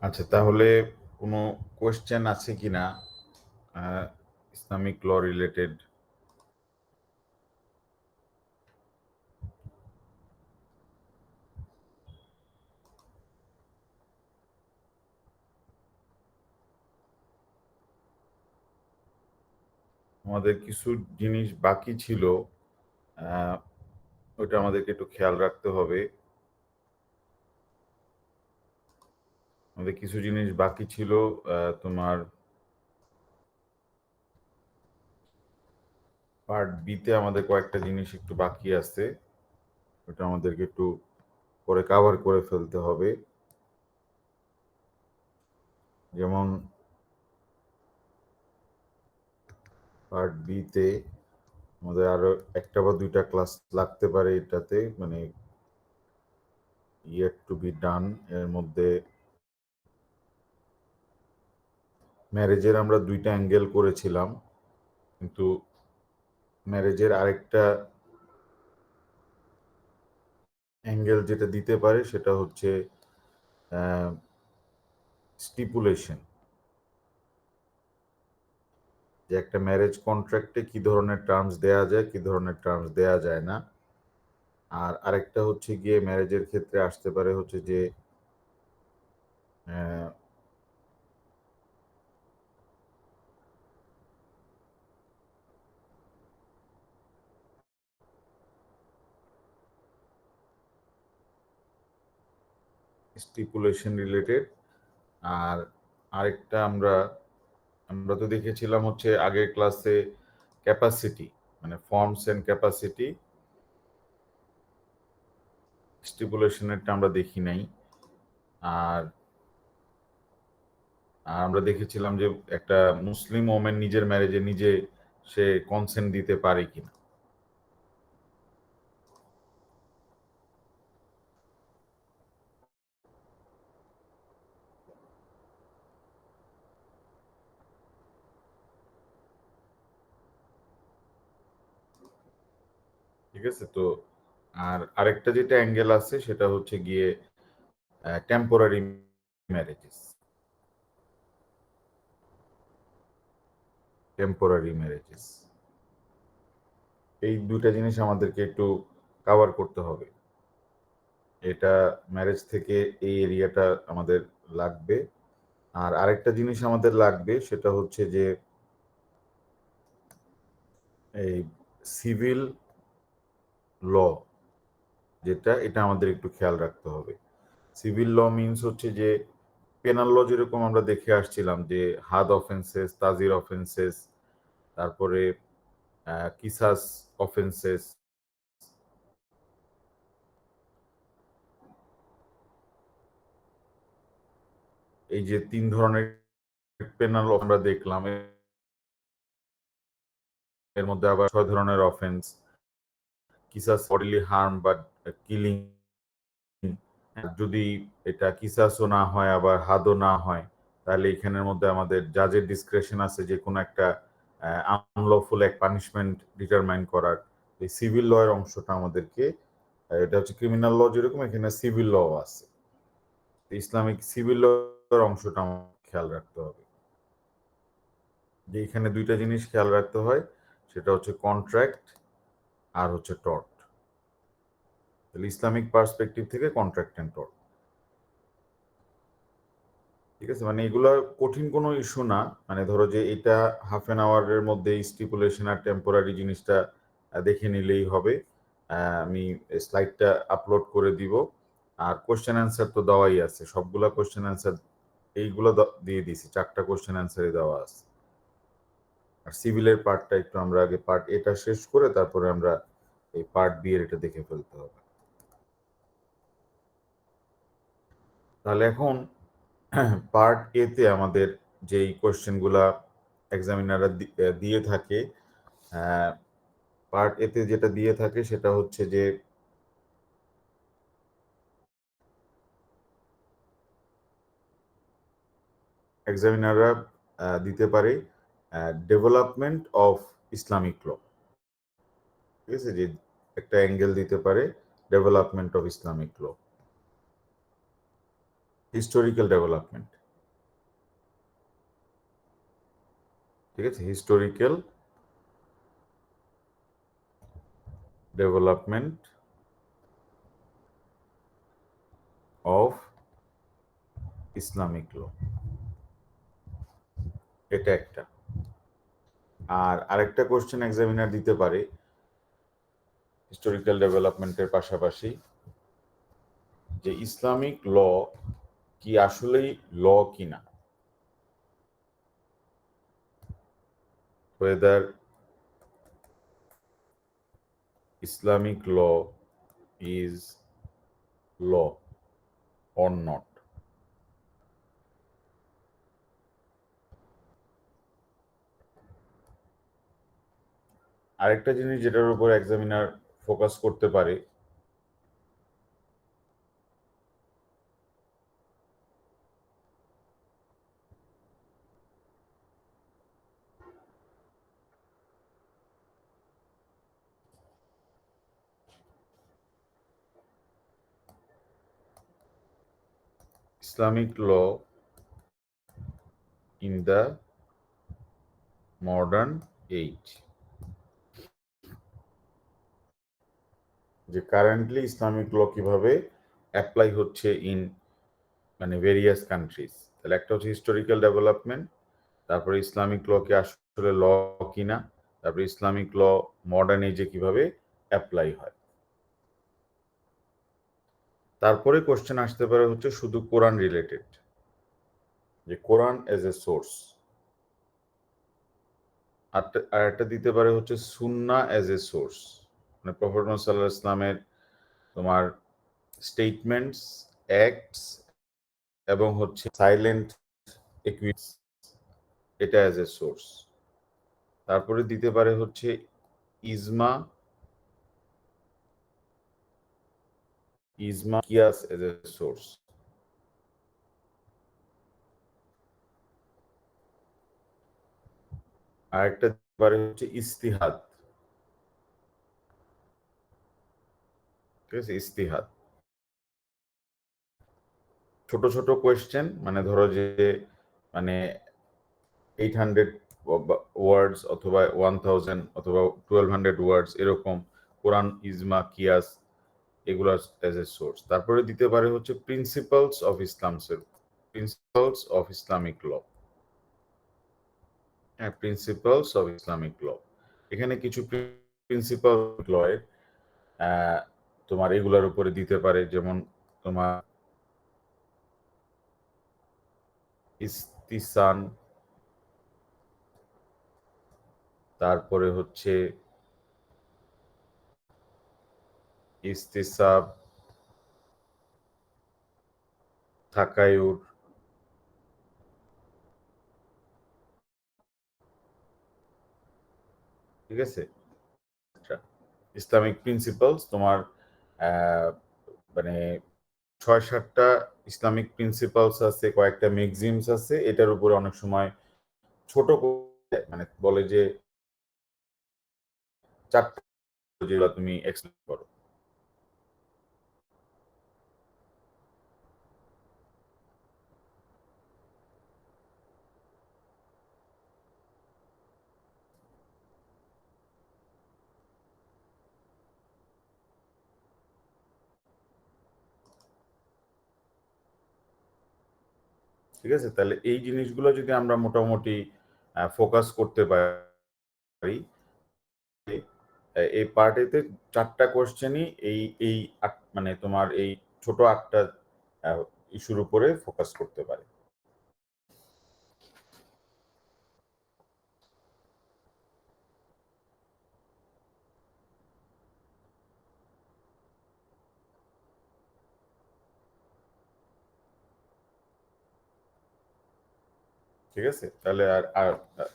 আচ্ছা, তাহলে কোনো কোয়েশ্চেন আছে কিনা ইসলামিক ল রিলেটেড? আমাদের কিছু জিনিস বাকি ছিল, আহ, ওটা আমাদেরকে একটু খেয়াল রাখতে হবে। আমাদের কিছু জিনিস বাকি ছিল। তোমার পার্ট বিতে আমাদের কয়েকটা জিনিস একটু বাকি আছে, ওটা আমাদেরকে একটু পরে কাভার করে ফেলতে হবে। যেমন পার্ট বিতে আমাদের আরো একটা বা দুইটা ক্লাস লাগতে পারে এটাতে, মানে ইয়েট টু বি ডান এর মধ্যে। ম্যারেজের আমরা দুইটা অ্যাঙ্গেল করেছিলাম, কিন্তু ম্যারেজের আরেকটা অ্যাঙ্গেল যেটা দিতে পারে সেটা হচ্ছে স্টিপুলেশন, যে একটা ম্যারেজ কন্ট্রাক্টে কি ধরনের টার্মস দেয়া যায়, কি ধরনের টার্মস দেয়া যায় না। আর আরেকটা হচ্ছে গিয়ে ম্যারেজের ক্ষেত্রে আসতে পারে হচ্ছে যে স্টিপুলেশন রিলেটেড। আর আরেকটা আমরা আমরা তো দেখেছিলাম হচ্ছে আগের ক্লাসে ক্যাপাসিটি, মানে ফর্মস এন্ড ক্যাপাসিটি। স্টিপুলেশনেরটা আমরা দেখি নাই। আর আর আমরা দেখেছিলাম যে একটা মুসলিম ওমেন নিজের ম্যারেজে নিজে সে কনসেন্ট দিতে পারে কিনা। ঠিক আছে তো। আর আরেকটা যেটা অ্যাঙ্গেল আছে সেটা হচ্ছে গিয়ে টেম্পোরারি ম্যারেজেস। টেম্পোরারি ম্যারেজেস, এই দুটা জিনিস আমাদেরকে একটু কভার করতে হবে। এটা ম্যারেজ থেকে এই এরিয়াটা আমাদের লাগবে। আর আরেকটা জিনিস আমাদের লাগবে সেটা হচ্ছে যে এই সিভিল ল, যেটা এটা আমাদের একটু খেয়াল রাখতে হবে। সিভিল ল মিনস হচ্ছে যে পেনাল ল যেরকম আমরা দেখে আসছিলাম যে হাদ অফেন্সেস, তাজির অফেন্সেস, তারপরে কিসাস অফেন্সেস, এই যে তিন ধরনের পেনাল আমরা দেখলাম। এর মধ্যে আবার 6 ধরনের অফেন্স। কিসাস বডিলি হার্ম বা কিলিং, যদি এটা কিসাসও না হয় আবার হাদও না হয়, তাহলে এখানের মধ্যে আমাদের জাজের ডিসক্রেশন আছে যে কোনো একটা আনলফুল এক পানিশমেন্ট ডিটারমাইন করার। এই সিভিল ল এর অংশটা আমাদেরকে, এটা হচ্ছে ক্রিমিনাল ল যেরকম এখানে সিভিল ল আছে, ইসলামিক সিভিল ল এর অংশটা আমাদের খেয়াল রাখতে হবে। যে এখানে দুইটা জিনিস খেয়াল রাখতে হয়, সেটা হচ্ছে কন্ট্রাক্ট আর হচ্ছে টর্ট। তাহলে ইসলামিক পার্সপেক্টিভ থেকে কন্ট্রাক্ট এন্ড টর্ট। ঠিক আছে, মানে এগুলো কঠিন কোনো ইস্যু না। মানে ধরো যে এটা হাফ অ্যান আওয়ারের মধ্যে স্টিপুলেশন আর টেম্পোরারি জিনিসটা দেখে নিলেই হবে। আমি স্লাইডটা আপলোড করে দিব। আর কোশ্চেন অ্যান্সার তো দেওয়াই আছে, সবগুলা কোশ্চেন অ্যান্সার এইগুলো দিয়ে দিছি, 4টা কোশ্চেন অ্যান্সারই দেওয়া আছে। আর সিভিলের পার্টটা একটু আমরা আগে পার্ট এটা শেষ করে তারপরে আমরা এই পার্ট বি এর এটা দেখে ফেলতে হবে। তাহলে এখন পার্ট এ তে আমাদের যেই কোশ্চেনগুলা এক্সামিনাররা দিয়ে থাকে, পার্ট এ তে যেটা দিয়ে থাকে সেটা হচ্ছে যে এক্সামিনাররা দিতে পারে ডেভেলপমেন্ট অফ ইসলামিক ল। ঠিক আছে, যে একটা অ্যাঙ্গেল দিতে পারে development of Islamic law. Historical development, ঠিক আছে, historical development of Islamic law, এটা একটা। আর আরেকটা কোশ্চেন এক্সামিনার দিতে পারে হিস্টোরিক্যাল ডেভেলপমেন্টের পাশাপাশি, যে ইসলামিক ল কি আসলেই ল কিনা, whether Islamic law is law or not. আরেকটা জিনিস যেটার উপর এক্সামিনার ফোকাস করতে পারে, Islamic law in the modern age, যে কারেন্টলি ইসলামিক ল কিভাবে অ্যাপ্লাই হচ্ছে ইন মানে ভেরিয়াস কান্ট্রিজ। তাহলে একটা হচ্ছে হিস্টোরিক্যাল ডেভেলপমেন্ট, তারপরে ইসলামিক ল কি আসলে ল কিনা, তারপরে ইসলামিক ল মডার্ন এজে কিভাবে অ্যাপ্লাই হয়। তারপরে কোশ্চেন আসতে পারে হচ্ছে শুধু কোরআন রিলেটেড, যে কোরআন এজ এ সোর্স। আর একটা দিতে পারে হচ্ছে সুন্নাহ এজ এ সোর্স, মানে প্রফেট মুহাম্মদ সাল্লাল্লাহু আলাইহি ইসলামের তোমার স্টেটমেন্টস, অ্যাক্টস এবং হচ্ছে সাইলেন্ট একুইপস, এটা এজ এ সোর্স। তারপরে দিতে পারে হচ্ছে ইজমা, কিয়াস এজ এ সোর্স। আরেকটা দিতে পারে হচ্ছে ইজতিহাদ, ঠিক আছে, ইজতিহাদ। ছোট ছোট কোয়েশ্চেন, মানে ধরো যে মানে 800 ওয়ার্ডস অথবা 1000 অথবা 1200 ওয়ার্ডস এরকম, কোরআন, ইজমা, কিয়াস, এগুলো এজ এ সোর্স। তারপরে দিতে পারে হচ্ছে principles of principles of Islamic law, হ্যাঁ, প্রিন্সিপালস অফ ইসলামিক ল। এখানে কিছু প্রিন্সিপাল লয়ের তোমার এগুলোর উপরে দিতে পারে, যেমন তোমার ইস্তিসান, তারপরে হচ্ছে ইস্তিসাব, থাকায়ুর, ঠিক আছে। ইসলামিক প্রিন্সিপালস তোমার মানে 6-7টা ইসলামিক প্রিন্সিপালস আছে, কয়েকটা ম্যাগজিমস আছে, এটার উপরে অনেক সময় ছোট মানে বলে যে 4টা যেগুলো তুমি এক্সপ্লেন করো। ঠিক আছে, তাহলে এই জিনিসগুলো যদি আমরা মোটামুটি ফোকাস করতে পারি, এই পার্টেতে 4টা কোশ্চেনই এই মানে তোমার এই ছোট 8টা ইস্যুর উপরে ফোকাস করতে পারে। ঠিক আছে, তাহলে আর আর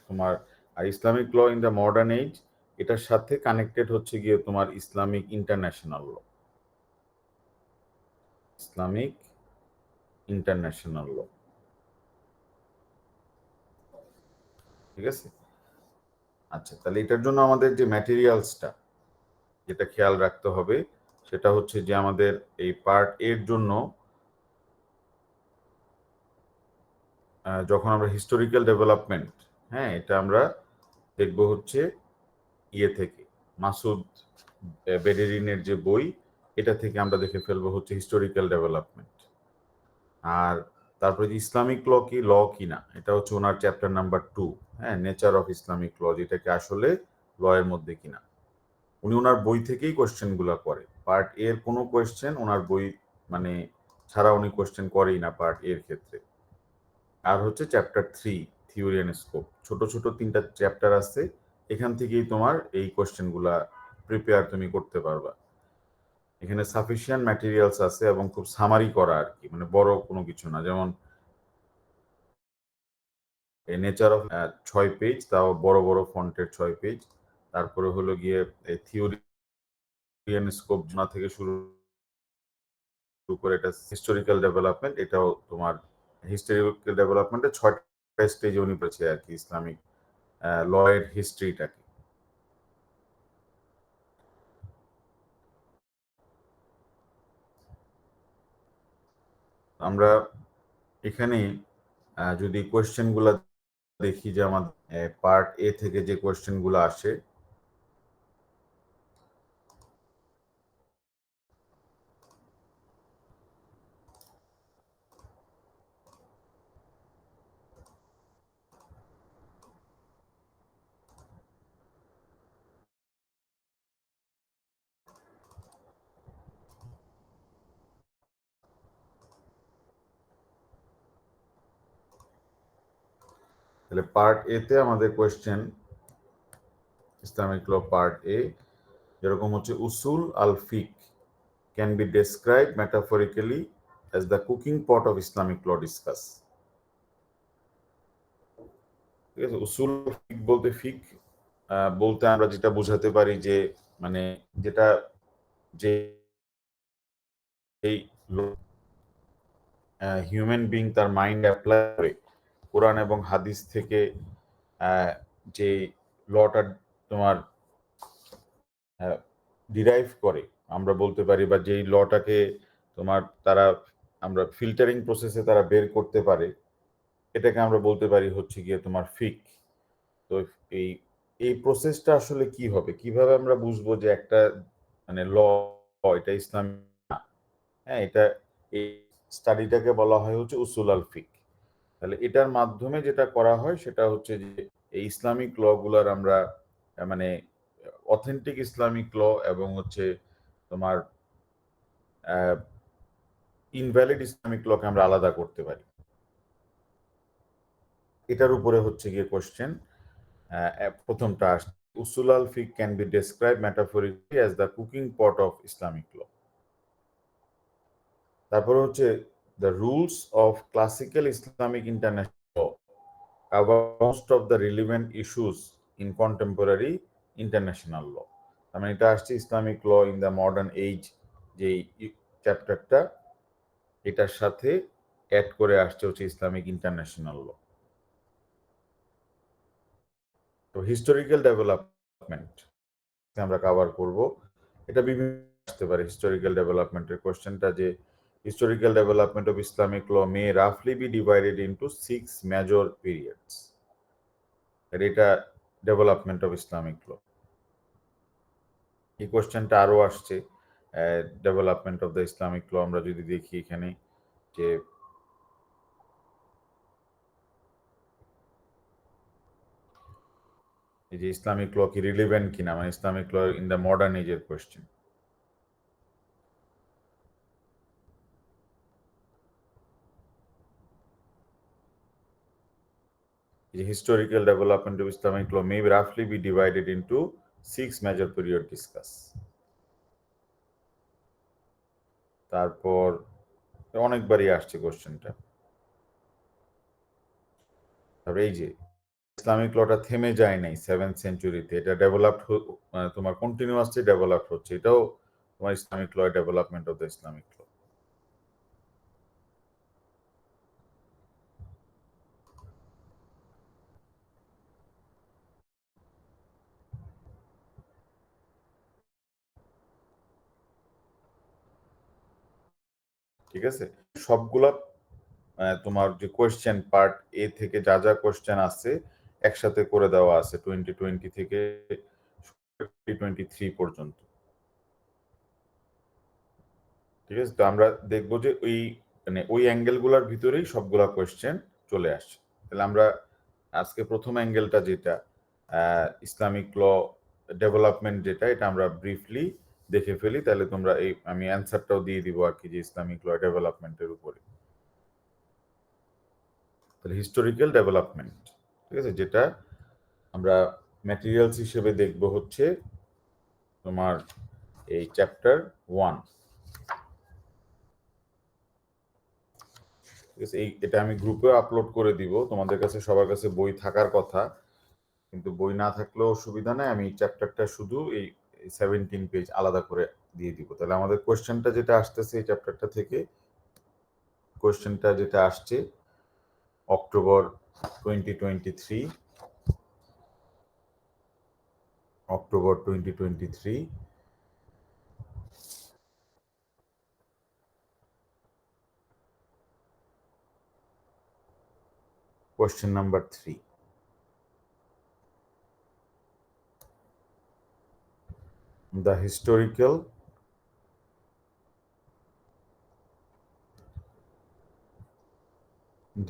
তোমার আর Islamic law in the modern age, এটার সাথে কানেক্টেড হচ্ছে গিয়ে তোমার Islamic international law, Islamic international law, ঠিক আছে। আচ্ছা, তাহলে এটার জন্য আমাদের যে ম্যাটেরিয়ালসটা যেটা খেয়াল রাখতে হবে, সেটা হচ্ছে যে আমাদের এই পার্ট এর জন্য যখন আমরা হিস্টোরিক্যাল ডেভেলপমেন্ট, হ্যাঁ, এটা আমরা দেখবো হচ্ছে ইয়ে থেকে, মাসুদ বেডেরিনের যে বই, এটা থেকে আমরা দেখে ফেলবো হচ্ছে হিস্টোরিক্যাল ডেভেলপমেন্ট। আর তারপরে যে ইসলামিক ল কি, ল কি না, এটা হচ্ছে ওনার চ্যাপ্টার নাম্বার 2, হ্যাঁ, নেচার অফ ইসলামিক ল, যেটাকে আসলে ল এর মধ্যে কিনা। উনি ওনার বই থেকেই কোয়েশ্চেন গুলা করে। পার্ট এর কোনো কোয়েশ্চেন ওনার বই মানে ছাড়া উনি কোয়েশ্চেন করেই না পার্ট এর ক্ষেত্রে। আর হচ্ছে চ্যাপ্টার 3, থিওরি এন্ড স্কোপ, ছোট ছোট 3টা চ্যাপ্টার আছে, এখান থেকেই তোমার এই কোয়েশ্চেন গুলা প্রিপেয়ার তুমি করতে পারবা। এখানে সাফিসিয়েন্ট ম্যাটেরিয়ালস আছে এবং খুব সামারি করা আর কি, মানে বড় কোনো কিছু না। যেমন নেচার অফ 6 পেজ, তাও বড় বড় ফন্টের 6 পেজ। তারপরে হলো গিয়ে থিওরি এন্ড স্কোপ জানা থেকে শুরু করে এটা হিস্টোরিক্যাল ডেভেলপমেন্ট, এটাও তোমার হিস্টোরিক্যাল ডেভেলপমেন্টে 6টা স্টেজে উনি পেয়েছে আর কি, ইসলামিক ল এর হিস্ট্রিটাকে। আমরা এখানে যদি কোয়েশ্চেন গুলা দেখি, যে আমাদের পার্ট এ থেকে যে কোয়েশ্চেন গুলো আসে, তাহলে পার্ট এ তে আমাদের question, Islamic law part A যেরকম হচ্ছে, উসুল আল ফিক can be describe metaphorically as the cooking pot of Islamic law discuss. ঠিক আছে, উসুল ফিক বলতে, ফিক বলতে আমরা যেটা বোঝাতে পারি যে, মানে যেটা, যে এই হিউম্যান বিং তার মাইন্ড অ্যাপ্লাই করে কোরআন এবং হাদিস থেকে যে লটা তোমার ডিরাইভ করে, আমরা বলতে পারি, বা যেই লটাকে তোমার তারা, আমরা ফিল্টারিং প্রসেসে তারা বের করতে পারে, এটাকে আমরা বলতে পারি হচ্ছে গিয়ে তোমার ফিক। তো এই এই প্রসেসটা আসলে কি হবে, কিভাবে আমরা বুঝবো যে একটা মানে ল এটা ইসলাম না? হ্যাঁ, এটা, এই স্টাডিটাকে বলা হয় হচ্ছে উসুল আল ফিক। তাহলে এটার মাধ্যমে যেটা করা হয় সেটা হচ্ছে যে, এই ইসলামিক ল গুলার আমরা মানে অথেন্টিক ইসলামিক ল এবং হচ্ছে তোমার ইনভ্যালিড ইসলামিক লকে আমরা আলাদা করতে পারি। এটার উপরে হচ্ছে গিয়ে কোশ্চেন প্রথমটা আসছে, উসুল আল ফিক can be describe metaphorically as the cooking pot of Islamic law. তারপরে হচ্ছে, the rules of classical Islamic international law cover most of the relevant issues in contemporary international law। মানে এটা আসছে Islamic law in the modern age, যে চ্যাপ্টারটা, এটার সাথে add করে আসছে হচ্ছে ইসলামিক ইন্টারন্যাশনাল ল। তো হিস্টোরিক্যাল ডেভেলপমেন্ট আমরা কভার করব। এটা বিভিন্ন আসতে পারে হিস্টোরিক্যাল ডেভেলপমেন্টের কোশ্চেনটা, যে historical development of Islamic law may রাফলি be divided into 6 major periods. এটা ডেভেলপমেন্ট অফ ইসলামিক ল। এই কোশ্চেনটা আরো আসছে development of the Islamic law. আমরা যদি দেখি এখানে যে এই যে ইসলামিক ল কি রিলিভেন্ট কিনা, মানে Islamic law in the modern এজের question. The historical development of Islamic law may roughly be divided into 6 major period discuss. তারপর অনেকবারই আসছে কোশ্চেনটা। তারপরে এই যে ইসলামিক লটা থেমে যায় নাই 7th সেঞ্চুরিতে, এটা ডেভেলপড, তোমার কন্টিনিউয়াসলি ডেভেলপ হচ্ছে, এটাও তোমার Islamic law development of the Islamic law. ঠিক আছে, সবগুলা তোমার যে কোয়েশ্চেন পার্ট এ থেকে যা যা কোয়েশ্চেন আছে একসাথে করে দেওয়া আছে 2020 থেকে 2023 পর্যন্ত। ঠিক আছে, তো আমরা দেখবো যে ওই মানে ওই অ্যাঙ্গেলগুলোর ভিতরেই সবগুলা কোয়েশ্চেন চলে আসছে। তাহলে আমরা আজকে প্রথম অ্যাঙ্গেলটা যেটা ইসলামিক ল ডেভেলপমেন্ট যেটা, এটা আমরা ব্রিফলি দেখে ফেলি, তাহলে তোমরা এই আমি অ্যান্সারটাও দিয়ে দিব আর কি, যে ইসলামিক ল ডেভেলপমেন্টের উপরে। তাহলে হিস্টোরিক্যাল ডেভেলপমেন্ট, ঠিক আছে, যেটা আমরা ম্যাটেরিয়ালস হিসেবে দেখব হচ্ছে তোমার এই চ্যাপ্টার 1। এটা আমি গ্রুপে আপলোড করে দিব, তোমাদের কাছে সবার কাছে বই থাকার কথা, কিন্তু বই না থাকলেও অসুবিধা নেই, আমি চ্যাপ্টারটা শুধু এই 17 পেজ আলাদা করে দিয়ে দিব। তাহলে আমাদের কোয়েশ্চেনটা যেটা আসতেছে এই চ্যাপ্টারটা থেকে, কোয়েশ্চেনটা যেটা আসছে October 2023, October 2023, question number 3. The historical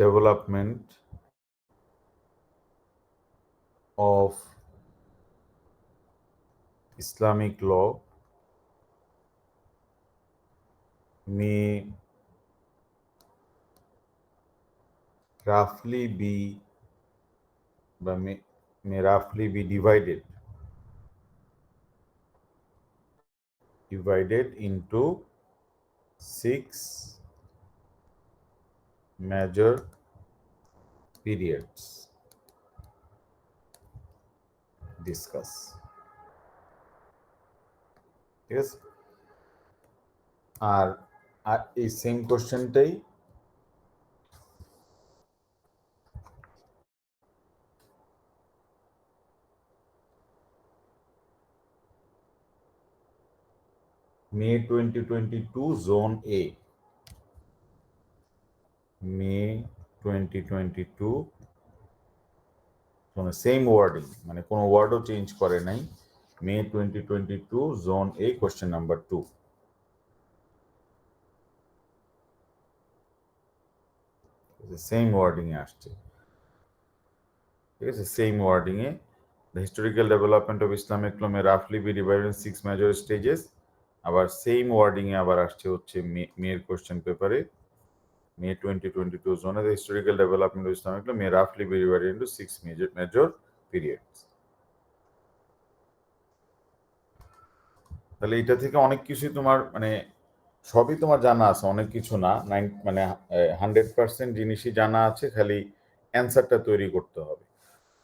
development of Islamic law may roughly be divided into 6 major periods. Discuss. ঠিক আছে, আর আর এই সেম কোশ্চেনটাই May 2022 Zone A, May 2022, same wording, মানে কোনো ওয়ার্ডও চেঞ্জ করে নাই, May 2022 Zone A question number 2। Same wording এ আসছে, ঠিক আছে, সেম ওয়ার্ডিং এ। The historical development of Islamic law may roughly be divided in 6 major stages। আবার সেম ওয়ার্ডিং এ আবার আসছে হচ্ছে মেয়ের কোশ্চেন পেপারে, May 2022 zone, the historical development of Islamic law may roughly be divided into 6 major periods। তাহলে এটা থেকে অনেক কিছুই তোমার মানে সবই তোমার জানা আছে, অনেক কিছু না, মানে 100% জিনিসই জানা আছে, খালি অ্যান্সারটা তৈরি করতে হবে।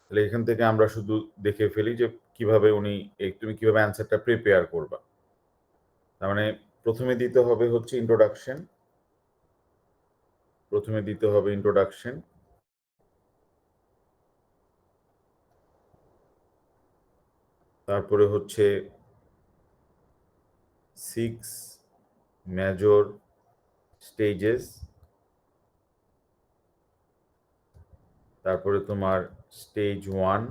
তাহলে এখান থেকে আমরা শুধু দেখে ফেলি যে কিভাবে তুমি কিভাবে অ্যান্সারটা প্রিপেয়ার করবা। তার মানে প্রথমে দিতে হবে হচ্ছে ইন্ট্রোডাকশন, তারপরে হচ্ছে 6 মেজর স্টেজেস, তারপরে তোমার স্টেজ 1,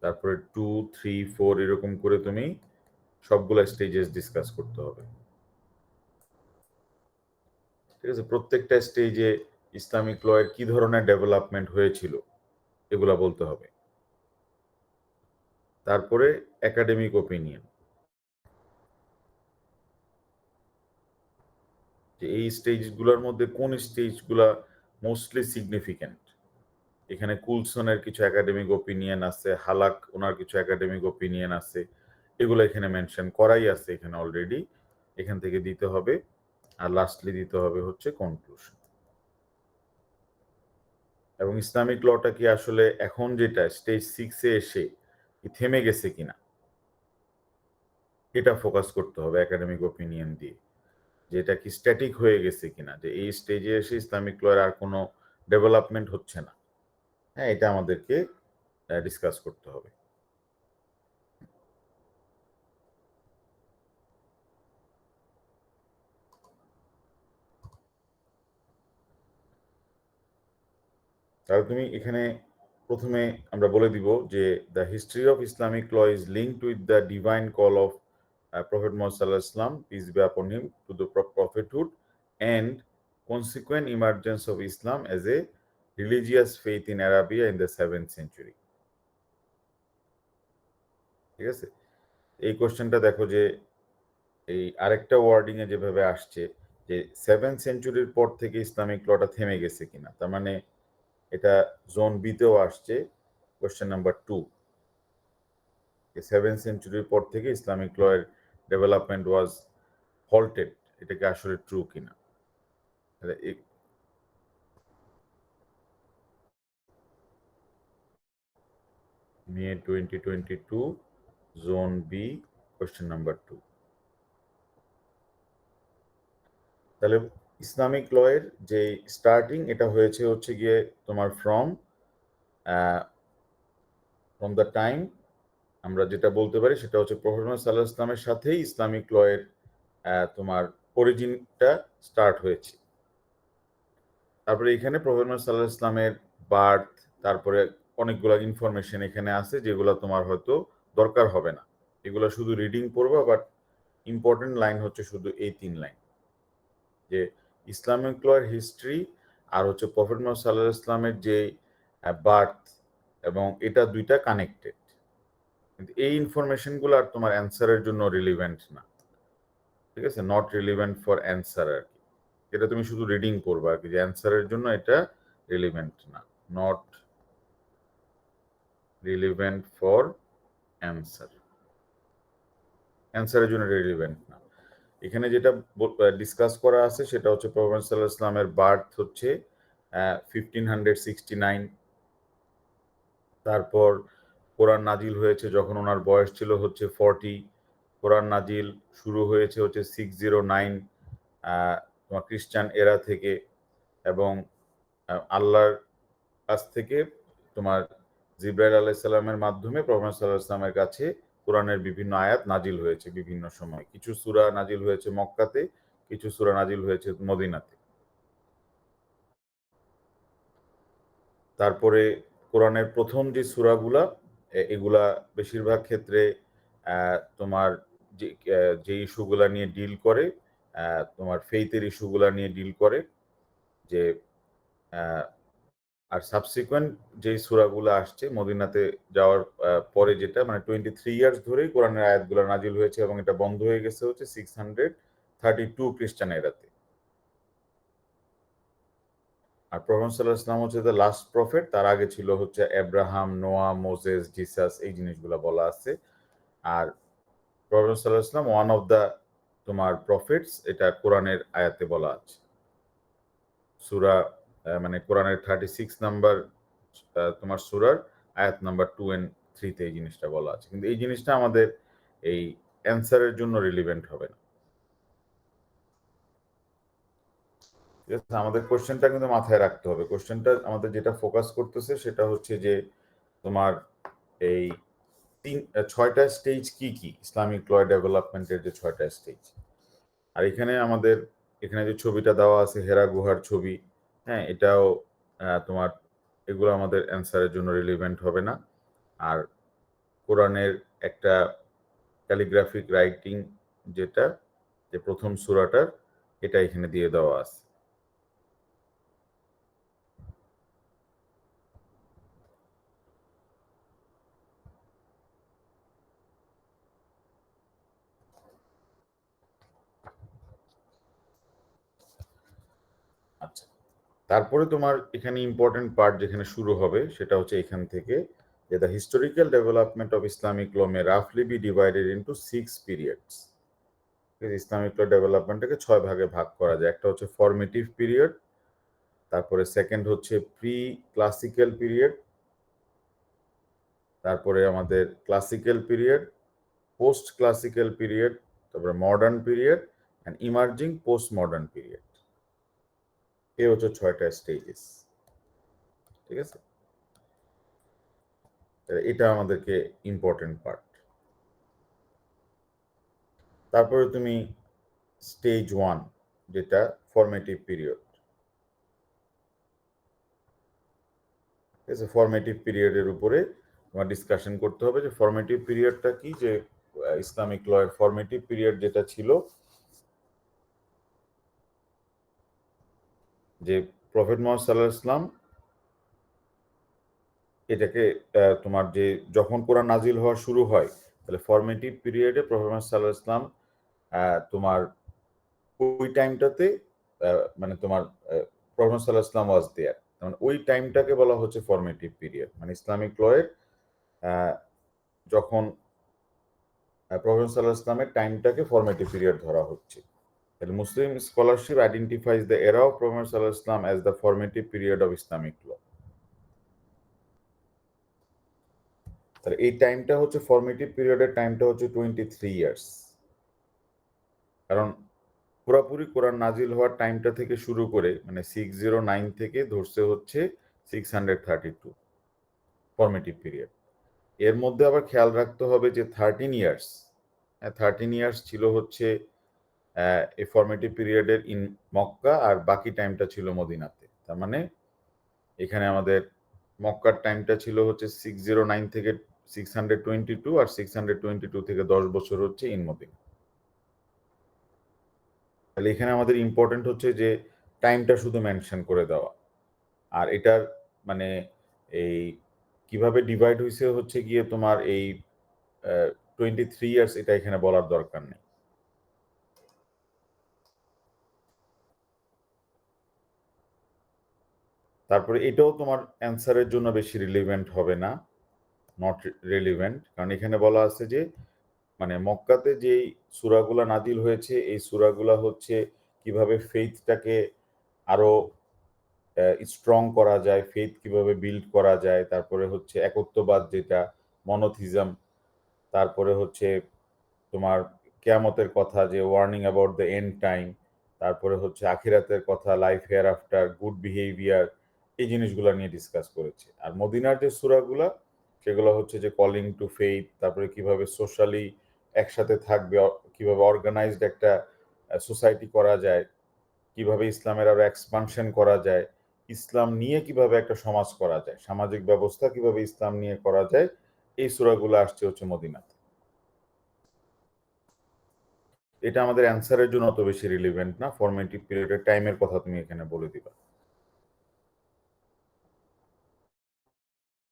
তারপরে 2, 3, 4 এরকম করে তুমি সবগুলা স্টেজেস ডিসকাস করতে হবে। ঠিক আছে, প্রত্যেকটা স্টেজে ইসলামিক ল এর কি ধরনের ডেভেলপমেন্ট হয়েছিল এগুলা বলতে হবে। তারপরে একাডেমিক ওপিনিয়ন, যে এই স্টেজগুলোর মধ্যে কোন স্টেজগুলা মোস্টলি সিগনিফিক্যান্ট। এখানে কুলসনের কিছু একাডেমিক ওপিনিয়ন আছে, হালাক ওনার কিছু একাডেমিক ওপিনিয়ন আছে, এগুলো এখানে মেনশন করাই আছে এখানে অলরেডি, এখান থেকে দিতে হবে। আর লাস্টলি দিতে হবে হচ্ছে কনক্লুশন। এবং ইসলামিক লটা কি আসলে এখন যেটা স্টেজ 6-এ এসে থেমে গেছে কিনা এটা ফোকাস করতে হবে একাডেমিক ওপিনিয়ন দিয়ে, যে এটা কি স্ট্যাটিক হয়ে গেছে কিনা, যে এই স্টেজে এসে ইসলামিক লয়ের আর কোনো ডেভেলপমেন্ট হচ্ছে না। হ্যাঁ, এটা আমাদেরকে ডিসকাস করতে হবে। তাহলে তুমি এখানে প্রথমে আমরা বলে দিব যে the history of Islamic law is linked with the divine call of prophet Muhammad সাল্লাল্লাহু আলাইহি ওয়াসাল্লাম, peace be upon him, to the prophethood and consequent emergence of Islam as a religious faith in Arabia in the 7th century. ঠিক আছে, এই কোশ্চেনটা দেখো যে এই আরেকটা ওয়ার্ডিং এ যেভাবে আসছে যে 7th সেঞ্চুরির পর থেকে ইসলামিক লটা থেমে গেছে কিনা, তার মানে এটা জোন বিতেও আসছে। কোশ্চেন নাম্বার 2, 7th সেঞ্চুরির পর থেকে ইসলামিক ল এর ডেভেলপমেন্ট ওয়াজ হল্টেড, এটা কি আসলে ট্রু কিনা। মে 2022, জোন বি, কোশ্চেন নাম্বার 2। তাহলে ইসলামিক ল এর যে স্টার্টিং এটা হয়েছে হচ্ছে গিয়ে তোমার ফ্রম দ্য টাইম, আমরা যেটা বলতে পারি সেটা হচ্ছে প্রফেট মুহাম্মদ সাল্লাল্লাহু আলাইহি ওয়াসাল্লামের সাথেই ইসলামিক ল এর তোমার অরিজিনটা স্টার্ট হয়েছে। তারপরে এখানে প্রফেট মুহাম্মদ সাল্লাল্লাহু আলাইহি ওয়াসাল্লামের বার্থ, তারপরে অনেকগুলো ইনফরমেশন এখানে আছে যেগুলো তোমার হয়তো দরকার হবে না, এগুলো শুধু রিডিং পড়বা, বাট ইম্পর্টেন্ট লাইন হচ্ছে শুধু এই 3 লাইন, যে ইসলামিক ল এর হিস্ট্রি আর হচ্ছে প্রফেট মুহাম্মদ সাল্লাল্লাহু আলাইহি ওয়াসাল্লামের যে বার্থ, এবং এটা দুইটা কানেক্টেড। কিন্তু এই ইনফরমেশনগুলো আর তোমার অ্যান্সারের জন্য রিলিভেন্ট না, ঠিক আছে, নট রিলিভেন্ট ফর অ্যান্সার আর কি। এটা তুমি শুধু রিডিং করবা আর কি, যে অ্যান্সারের জন্য এটা রিলিভেন্ট না, নট রিলিভেন্ট ফর অ্যান্সার, অ্যান্সারের জন্য রিলিভেন্ট না। এখানে যেটা ডিসকাস করা আছে সেটা হচ্ছে প্রফেট সাল্লাল্লাহু আলাইহি ওয়াসাল্লামের বার্থ হচ্ছে 1569, তারপর কোরআন নাজিল হয়েছে যখন ওনার বয়স ছিল হচ্ছে 40, কোরআন নাজিল শুরু হয়েছে হচ্ছে 609 তোমার খ্রিস্টান এরা থেকে, এবং আল্লাহর কাছ থেকে তোমার জিব্রাইল আলাইহিস সালামের মাধ্যমে প্রফেট সাল্লাল্লাহু আলাইহি ওয়াসাল্লামের কাছে কোরআনের বিভিন্ন আয়াত নাজিল হয়েছে বিভিন্ন সময়। কিছু সূরা নাজিল হয়েছে মক্কাতে, কিছু সূরা নাজিল হয়েছে মদিনাতে। তারপরে কোরআনের প্রথম যে সূরাগুলা, এগুলা বেশিরভাগ ক্ষেত্রে তোমার যে ইস্যুগুলা নিয়ে ডিল করে, তোমার ফেইথের ইস্যুগুলা নিয়ে ডিল করে, যে আর সাবসিকুয়েন্ট যে সূরাগুলো আসছে মদিনাতে যাওয়ার পরে, যেটা মানে 23 ইয়ার্স ধরেই কোরআনের আয়াতগুলো নাজিল হয়েছে, এবং এটা বন্ধ হয়ে গেছে হচ্ছে 632 খ্রিস্টান এরাতে। আর প্রফেট সাল্লাল্লাহু আলাইহি ওয়াসাল্লাম হচ্ছে দ্য লাস্ট প্রফেট, তার আগে ছিল হচ্ছে আব্রাহাম, নোয়া, মোসেস, জিসাস, এই জিনিসগুলো বলা আছে। আর প্রফেট সাল্লাল্লাহু আলাইহি ওয়াসাল্লাম ওয়ান অফ দ্য তোমার প্রফেটস, এটা কোরআনের আয়াতে বলা আছে। সূরা মানে কোরআনের 36 নাম্বার তোমার সূরার আয়াত নাম্বার 2 and 3 তে এই জিনিসটা বলা আছে। কিন্তু এই জিনিসটা আমাদের এই অ্যান্সারের জন্য রিলিভেন্ট হবে না। ঠিক আছে, আমাদের কোশ্চেনটা কিন্তু মাথায় রাখতে হবে। কোশ্চেনটা আমাদের যেটা ফোকাস করতেছে সেটা হচ্ছে যে তোমার এই 6টা স্টেজ কি কি, ইসলামিক ল ডেভেলপমেন্টের যে 6টা স্টেজ। আর এখানে আমাদের এখানে যে ছবিটা দেওয়া আছে হেরা গুহার ছবি, হ্যাঁ, এটাও তোমার এগুলো আমাদের অ্যান্সারের জন্য রিলিভেন্ট হবে না। আর কোরআনের একটা ক্যালিগ্রাফিক রাইটিং যেটা, যে প্রথম সূরাটার, এটা এখানে দিয়ে দেওয়া আছে। আচ্ছা, তারপরে তোমার এখানে ইম্পর্টেন্ট পার্ট যেখানে শুরু হবে সেটা হচ্ছে এখান থেকে, যে the historical development of Islamic law may রাফলি be divided into 6 periods. Islamic law ডেভেলপমেন্টটাকে 6 ভাগে ভাগ করা যায়। একটা হচ্ছে ফরমেটিভ পিরিয়ড, তারপরে সেকেন্ড হচ্ছে প্রি ক্লাসিক্যাল পিরিয়ড, তারপরে আমাদের classical period, post classical period, তারপরে modern period and emerging post modern period. এই হচ্ছে 6টা স্টেজেস। ঠিক আছে, এটা আমাদেরকে ইম্পর্টেন্ট পার্ট। তারপরে তুমি স্টেজ 1, যেটা ফরমেটিভ পিরিয়ড। ঠিক আছে, ফরমেটিভ পিরিয়ডের উপরে তোমার ডিসকাশন করতে হবে যে ফরমেটিভ পিরিয়ডটা কি, যে ইসলামিক ল এর ফরমেটিভ পিরিয়ড যেটা ছিল, যে প্রফেট মুহাম্মদ সাল্লাল্লাহু আলাইহি ওয়াসাল্লাম এটাকে তোমার যে যখন কোরআন নাজিল হওয়া শুরু হয়, তাহলে ফরমেটিভ পিরিয়ডে প্রফেট মুহাম্মদ সাল্লাল্লাহু আলাইহি ওয়াসাল্লাম তোমার ওই টাইমটাতে মানে তোমার প্রফেট মুহাম্মদ সাল্লাল্লাহু আলাইহি ওয়াসাল্লাম ওয়াজ দেয়ার, মানে ওই টাইমটাকে বলা হচ্ছে ফরমেটিভ পিরিয়ড। মানে ইসলামিক ল এর যখন প্রফেট মুহাম্মদ সাল্লাল্লাহু আলাইহি ওয়াসাল্লামের টাইমটাকে ফরমেটিভ পিরিয়ড ধরা হচ্ছে। তাহলে Muslim scholarship identifies the era of prophet Muhammad সাল্লাল্লাহু আলাইহি ওয়াসাল্লাম as the formative period of Islamic law. তাহলে এই টাইমটা হচ্ছে ফরমেটিভ পিরিয়ডের টাইমটা হচ্ছে 23 ইয়ার্স। কারণ পুরাপুরি কোরআন নাজিল হওয়ার টাইমটা থেকে শুরু করে মানে 609 থেকে ধরছে হচ্ছে 632 ফরমেটিভ পিরিয়ড। এর মধ্যে আবার খেয়াল রাখতে হবে যে 13 ইয়ার্স, 13 ইয়ার্স ছিল হচ্ছে এই ফরমেটিভ পিরিয়ডের ইন মক্কা, আর বাকি টাইমটা ছিল মদিনাতে। তার মানে এখানে আমাদের মক্কার টাইমটা ছিল হচ্ছে 609 থেকে 622, আর 622 থেকে 10 বছর হচ্ছে ইন মদিনা। তাহলে এখানে আমাদের ইম্পর্টেন্ট হচ্ছে যে টাইমটা শুধু মেনশন করে দেওয়া, আর এটার মানে এই কিভাবে ডিভাইড হয়েছে হচ্ছে গিয়ে তোমার এই 23 ইয়ার্স, এটা এখানে বলার দরকার নেই। তারপরে এটাও তোমার অ্যান্সারের জন্য বেশি রিলেভেন্ট হবে না, নট রিলেভেন্ট, কারণ এখানে বলা আছে যে মানে মক্কাতে যেই সূরাগুলা নাজিল হয়েছে এই সূরাগুলা হচ্ছে কিভাবে ফেইথটাকে আরো স্ট্রং করা যায়, ফেইথ কিভাবে বিল্ড করা যায়, তারপরে হচ্ছে একত্ববাদ যেটা মনোথিজম, তারপরে হচ্ছে তোমার কিয়ামতের কথা, যে warning about the end time, তারপরে হচ্ছে আখিরাতের কথা, life hair after, good behaviour, এই জিনিসগুলো নিয়ে ডিসকাস করেছে। আর মদিনার যে সূরাগুলা সেগুলো হচ্ছে যে কলিং টু ফেইথ, তারপরে কিভাবে সোশ্যালি একসাথে থাকবে, কিভাবে অর্গানাইজড একটা সোসাইটি করা যায়, কিভাবে ইসলামের আরো এক্সপানশন করা যায়, ইসলাম নিয়ে কিভাবে একটা সমাজ করা যায়, সামাজিক ব্যবস্থা কিভাবে ইসলাম নিয়ে করা যায়, এই সূরাগুলো আসছে হচ্ছে মদিনাতে। এটা আমাদের অ্যান্সারের জন্য অত বেশি রিলিভেন্ট না, ফরমেটিভ পিরিয়ডের টাইমের কথা তুমি এখানে বলে দিবা,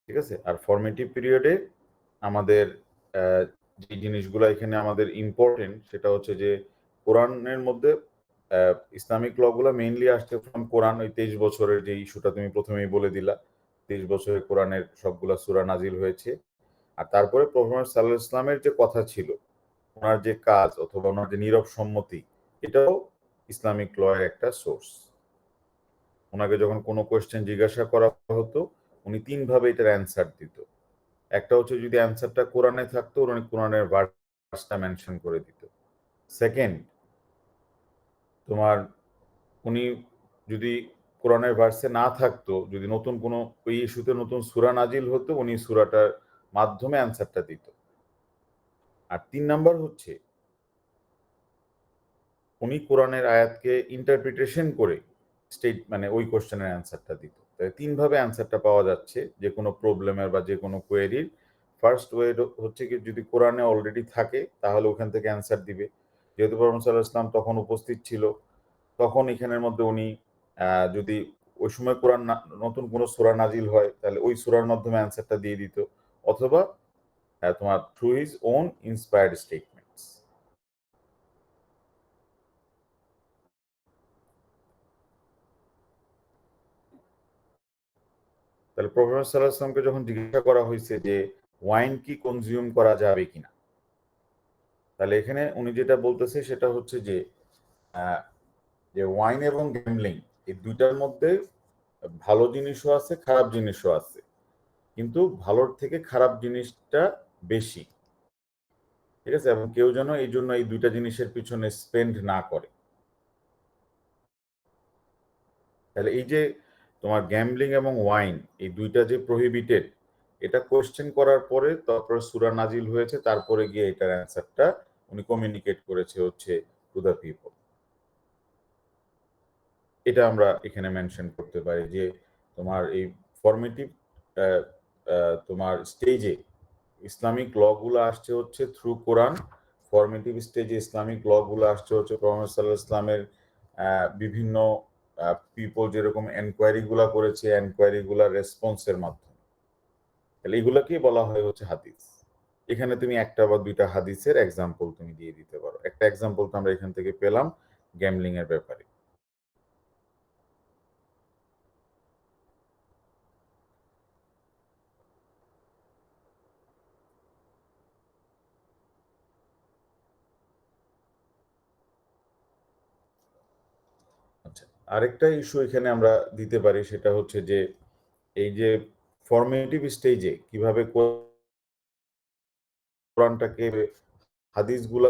ঠিক আছে। আর ফরমেটিভ পিরিয়ডে আমাদের যে জিনিসগুলো এখানে আমাদের ইম্পর্টেন্ট সেটা হচ্ছে যে কোরআনের মধ্যে ইসলামিক লগুলো মেইনলি আসছে ফ্রম কোরআন। ওই 23 বছরের যে ইস্যুটা তুমি প্রথমেই বলে দিলা, 23 বছরে কোরআনের সবগুলা সূরা নাজিল হয়েছে। আর তারপরে প্রফেট মুহাম্মদ সাল্লাল্লাহু আলাইহি ওয়াসাল্লামের যে কথা ছিল, ওনার যে কাজ অথবা ওনার যে নীরব সম্মতি, এটাও ইসলামিক ল এর একটা সোর্স। ওনাকে যখন কোনো কোয়েশ্চেন জিজ্ঞাসা করা হতো উনি 3 ভাবে এটার অ্যান্সার দিত। একটা হচ্ছে যদি অ্যান্সারটা কোরআনে থাকতো উনি কোরআনের ভার্সটা মেনশন করে দিত। সেকেন্ড, তোমার উনি যদি কোরআনের ভার্সে না থাকতো, যদি নতুন কোনো ওই ইস্যুতে নতুন সূরা নাজিল হতো, উনি সূরাটার মাধ্যমে অ্যান্সারটা দিত। আর 3 নাম্বার হচ্ছে উনি কোরআনের আয়াতকে ইন্টারপ্রিটেশন করে স্টেট মানে ওই কোশ্চেনের অ্যান্সারটা দিত। তাই 3 ভাবে অ্যান্সারটা পাওয়া যাচ্ছে যে কোনো প্রবলেমের বা যে কোনো কোয়েরির। ফার্স্ট ওয়ে হচ্ছে কি, যদি কোরআনে অলরেডি থাকে তাহলে ওখান থেকে অ্যান্সার দিবে। যেহেতু প্রফেট সাল্লাল্লাহু আলাইহি ওয়াসাল্লাম তখন উপস্থিত ছিল, তখন এখানের মধ্যে উনি যদি ওই সময় কোরআন নতুন কোনো সূরা নাজিল হয় তাহলে ওই সূরার মাধ্যমে অ্যান্সারটা দিয়ে দিত, অথবা তোমার through his own inspired statements. তাহলে প্রফেট সাল্লাল্লাহু আলাইহি ওয়াসাল্লামকে যখন জিজ্ঞাসা করা হয়েছে যে ওয়াইন কি কনজিউম করা যাবে কিনা, তাহলে এখানে উনি যেটা বলতেছে সেটা হচ্ছে যে আহ, যে ওয়াইন এবং গ্যামলিং এই দুইটার মধ্যে ভালো জিনিসও আছে খারাপ জিনিসও আছে, কিন্তু ভালোর থেকে খারাপ জিনিসটা বেশি, ঠিক আছে। এবং কেউ যেন এই জন্য এই দুইটা জিনিসের পিছনে স্পেন্ড না করে। তাহলে এই যে তোমার গ্যামলিং এবং ওয়াইন এই দুইটা যে প্রহিবিটেড, এটা কোশ্চেন করার পরে তারপরে সূরা নাজিল হয়েছে, তারপরে গিয়ে এটার অ্যান্সারটা উনি কমিউনিকেট করেছে হচ্ছে টু দ্য পিপল। এটা আমরা এখানে মেনশন করতে পারি যে তোমার এই ফরমেটিভ তোমার স্টেজে ইসলামিক ল গুলো আসছে হচ্ছে থ্রু কোরআন, ফরমেটিভ স্টেজে ইসলামিক ল গুলো আসছে হচ্ছে প্রফেসর সাল্লাল্লাহু আলাইহি ইসলামের বিভিন্ন পিপল যেরকম এনকোয়ারি গুলা করেছে, এনকোয়ারি গুলার রেসপন্সের মাধ্যমে। তাহলে এগুলাকেই বলা হয় হচ্ছে হাদিস। এখানে তুমি একটা বা দুইটা হাদিসের এক্সাম্পল তুমি দিয়ে দিতে পারো। একটা এক্সাম্পল তো আমরা এখান থেকে পেলাম গ্যামলিং এর ব্যাপারে। আচ্ছা, আরেকটা ইস্যু এখানে আমরা দিতে পারি, সেটা হচ্ছে যে এই যে ফরমেটিভ স্টেজে কিভাবে কোরআনটাকে হাদিসগুলো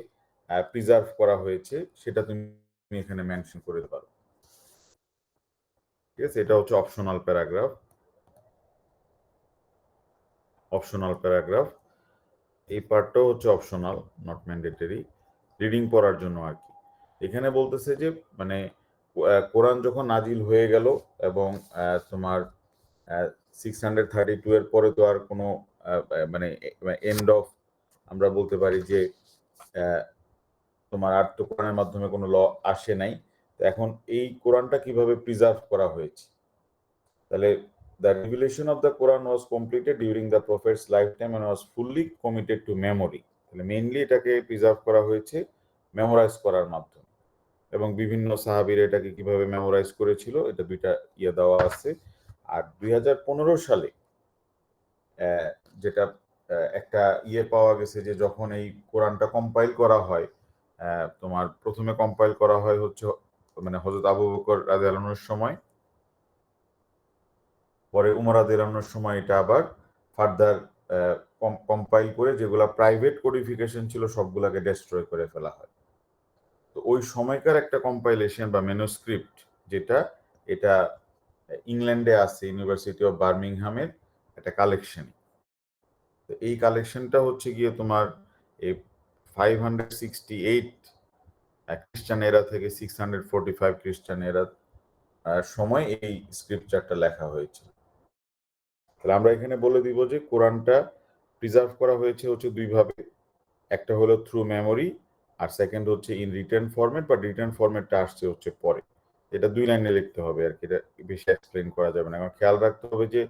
প্রিজার্ভ করা হয়েছে সেটা তুমি এখানে মেনশন করে দিতে পারো। ঠিক আছে, এটা হচ্ছে অপশনাল প্যারাগ্রাফ। অপশনাল প্যারাগ্রাফ এই পার্টটাও হচ্ছে অপশনাল, নট ম্যান্ডেটরি, রিডিং পড়ার জন্য আর কি। এখানে বলতেছে যে মানে কোরআন যখন নাজিল হয়ে গেল এবং তোমার 632 এর পরে তো আর কোনো মানে এন্ড অফ, আমরা বলতে পারি যে তোমার আর তো কোরআনের মাধ্যমে কোনো ল আসে নাই। তো এখন এই কোরআনটা কিভাবে প্রিজার্ভ করা হয়েছে, তাহলে the revelation of the Quran was completed during the prophet's lifetime and was fully committed to memory. তাহলে মেইনলি এটাকে প্রিজার্ভ করা হয়েছে মেমোরাইজ করার মাধ্যমে, এবং বিভিন্ন সাহাবীরা এটাকে কিভাবে মেমোরাইজ করেছিল এটা দুইটা দেওয়া আছে। আর 2015 সালে আহ, যেটা একটা পাওয়া গেছে যে যখন এই কোরআনটা কম্পাইল করা হয়, তোমার প্রথমে কম্পাইল করা হয় হচ্ছে মানে হযরত আবু বকর রাদিয়াল্লাহু আনহুর সময়, পরে উমর রাদিয়াল্লাহু আনহুর সময় এটা আবার ফার্দার কম্পাইল করে যেগুলা প্রাইভেট কোডিফিকেশন ছিল সবগুলাকে ডেস্ট্রয় করে ফেলা হয়। তো ওই সময়কার একটা কম্পাইলেশন বা ম্যানুস্ক্রিপ্ট যেটা, এটা ইংল্যান্ডে আছে ইউনিভার্সিটি অফ বার্মিংহামের একটা কালেকশন। তো এই কালেকশনটা হচ্ছে গিয়ে তোমার এই 568 খ্রিস্টান এরা থেকে 645 খ্রিস্টান এরা সময় এই স্ক্রিপচারটা লেখা হয়েছিল। তাহলে আমরা এখানে বলে দিব যে কোরআনটা প্রিজার্ভ করা হয়েছে হচ্ছে দুইভাবে, একটা হলো থ্রু মেমোরি, আর সেকেন্ড হচ্ছে ইন রিটেন ফরম্যাট, বা রিটেন ফরম্যাটটা আসছে হচ্ছে পরে। এটা 2 লাইনে লিখতে হবে আর কি, এটা বেশি এক্সপ্লেইন করা যাবে না। এখন খেয়াল রাখতে হবে যে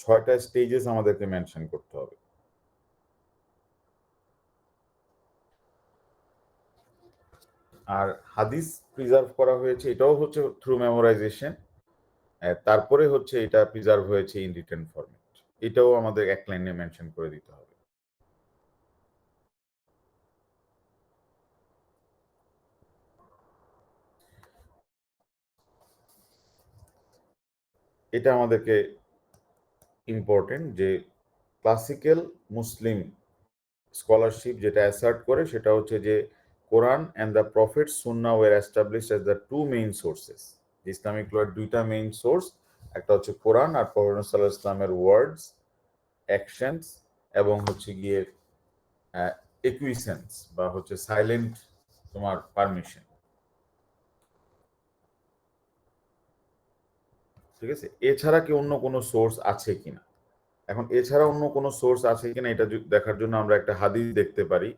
6টা স্টেজেস আমাদেরকে মেনশন করতে হবে। আর হাদিস প্রিজার্ভ করা হয়েছে এটাও হচ্ছে থ্রু মেমোরাইজেশন, তারপরে হচ্ছে এটা প্রিজার্ভ হয়েছে ইন রিটেন ফরম্যাট, এটাও আমাদের এক লাইনে মেনশন করে দিতে হবে। এটা আমাদেরকে ইম্পর্টেন্ট যে ক্লাসিক্যাল মুসলিম স্কলারশিপ যেটা অ্যাসার্ট করে সেটা হচ্ছে যে কোরআন অ্যান্ড দ্য প্রফেট সুন্নাহ were established as the two main sources. Islamic লয়ের দুইটা মেইন সোর্স, একটা হচ্ছে কোরআন আর প্রফেট সাল্লাল্লাহু আলাইহি ইসলামের ওয়ার্ডস, অ্যাকশনস, এবং হচ্ছে গিয়ে একুইসেন্স বা হচ্ছে সাইলেন্ট তোমার পারমিশন। ঠিক আছে, এছাড়া কি অন্য কোনো সোর্স আছে কিনা? এখন এছাড়া অন্য কোনো সোর্স আছে কিনা এটা দেখার জন্য আমরা একটা হাদিস দেখতে পারি।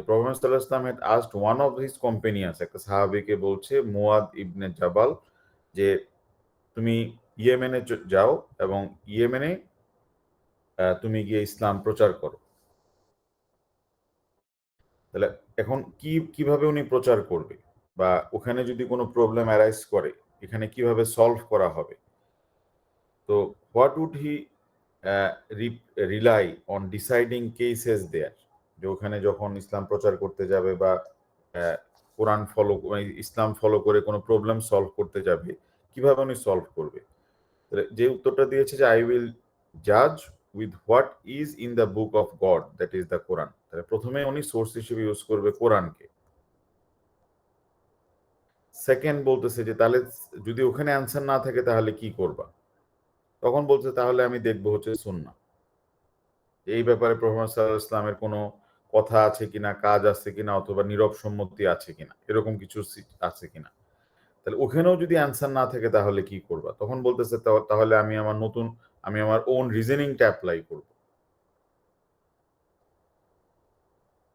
প্রফেট সাল্লাল্লাহু আলাইহি ওয়াসাল্লাম had asked one of his companions, একটা সাহাবীকে বলছে মুয়াদ ইবনে জাবাল, যে তুমি ইয়েমেনে যাও এবং ইয়েমেনে তুমি গিয়ে ইসলাম প্রচার করো। তাহলে এখন কিভাবে উনি প্রচার করবে, বা ওখানে যদি কোনো প্রবলেম অ্যারাইজ করে এখানে কিভাবে সলভ করা হবে? তো what would he rely on deciding cases there, যে ওখানে যখন ইসলাম প্রচার করতে যাবে বা কোরআন ফলো, ইসলাম ফলো করে কোনো প্রবলেম সলভ করতে যাবে, কিভাবে উনি সলভ করবে? যে উত্তরটা দিয়েছে যে আই উইল জাজ with what is in the book of God, that is the Quran. তাহলে প্রথমে উনি সোর্স হিসেবে ইউজ করবে কোরআনকে। সেকেন্ড বলতেছে যে তাহলে যদি ওখানে অ্যান্সার না থাকে তাহলে কি করবা? তখন বলছে তাহলে আমি দেখবো হচ্ছে সুন্নাহ, এই ব্যাপারে প্রফেসর সাল্লাল্লাহু আলাইহি ইসলামের কোনো কথা আছে কিনা, কাজ আছে কিনা, অথবা নীরব সম্মতি আছে কিনা, এরকম কিছু আছে কিনা। তাহলে ওখানেও যদি অ্যান্সার না থাকে তাহলে কি করবা? তখন বলতেছে তাহলে আমি আমার নতুন আমি আমার ওন রিজনিংটা অ্যাপ্লাই করব।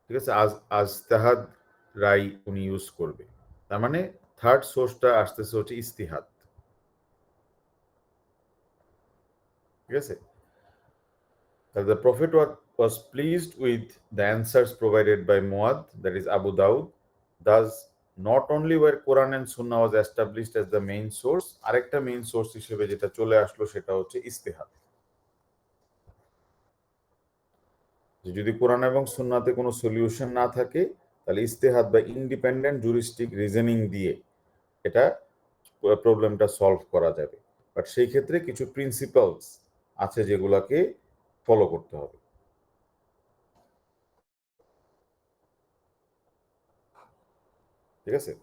ঠিক আছে, আজতাহাদ রাই উনি ইউজ করবে। তার মানে থার্ড সোর্সটা আসতেছে হচ্ছে ইস্তিহাদ। ঠিক আছে, the Prophet was pleased with the answers provided by Muad, that is Abu Dawud. Thus, not only were Quran and Sunnah was established as the main source, আরেকটা মেইন সোর্স হিসেবে যেটা চলে আসলো সেটা হচ্ছে ইস্তিহাদ। যদি কোরআন এবং সুন্নাতে কোনো সলিউশন না থাকে, তাহলে ইস্তেহাদ বা ইন্ডিপেন্ডেন্ট জুরিস্টিক রিজনিং দিয়ে এটা প্রবলেমটা সলভ করা যাবে। বাট সেই ক্ষেত্রে কিছু প্রিন্সিপালস আছে যেগুলাকে ফলো করতে হবে। ঠিক আছে,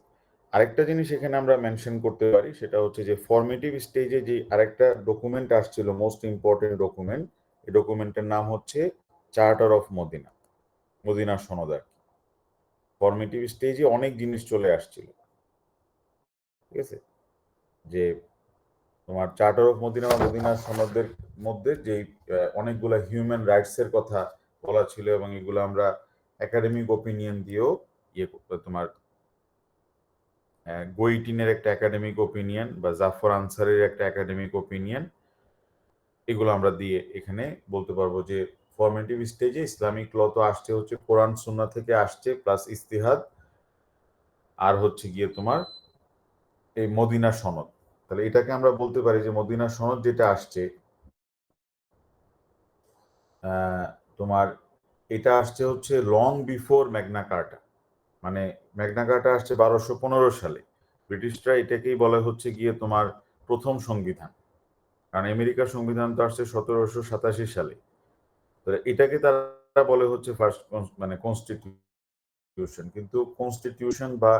আরেকটা জিনিস এখানে আমরা মেনশন করতে পারি, সেটা হচ্ছে যে ফর্মেটিভ স্টেজে যে আরেকটা ডকুমেন্ট আসছিল, মোস্ট ইম্পর্টেন্ট ডকুমেন্ট, এই ডকুমেন্টের নাম হচ্ছে চার্টার অফ মদিনা, মদিনা সনদ। আর ফর্মেটিভ স্টেজে অনেক জিনিস চলে আসছিল। ঠিক আছে, যে তোমার চার্টার অফ মদিনা বা মদিনা সনদের মধ্যে যে অনেকগুলা হিউম্যান রাইটস এর কথা বলা ছিল, এবং এগুলো আমরা একাডেমিক ওপিনিয়ন দিয়েও ইয়ে তোমার গোইটিনের একটা একাডেমিক ওপিনিয়ন বা জাফর আনসারের একটা একাডেমিক ওপিনিয়ন, এগুলো আমরা দিয়ে এখানে বলতে পারবো যে ফর্মেটিভ স্টেজে ইসলামিক ল তো আসছে হচ্ছে কোরআন সুন্নাহ থেকে আসছে, প্লাস ইস্তিহাদ, আর হচ্ছে গিয়ে তোমার এই মদিনা সনদ। তাহলে এটাকে আমরা বলতে পারি যে মদিনা সনদ যেটা আসছে তোমার, এটা আসছে হচ্ছে লং বিফোর ম্যাগনা কার্টা। মানে ম্যাগনা কার্টা আসছে 1215 সালে। ব্রিটিশরা এটাকেই বলে হচ্ছে গিয়ে তোমার প্রথম সংবিধান, কারণ আমেরিকার সংবিধান তো আসছে 1787 সালে। তো এটাকে তারা বলে হচ্ছে ফার্স্ট মানে কনস্টিটিউশন। কিন্তু কনস্টিটিউশন বা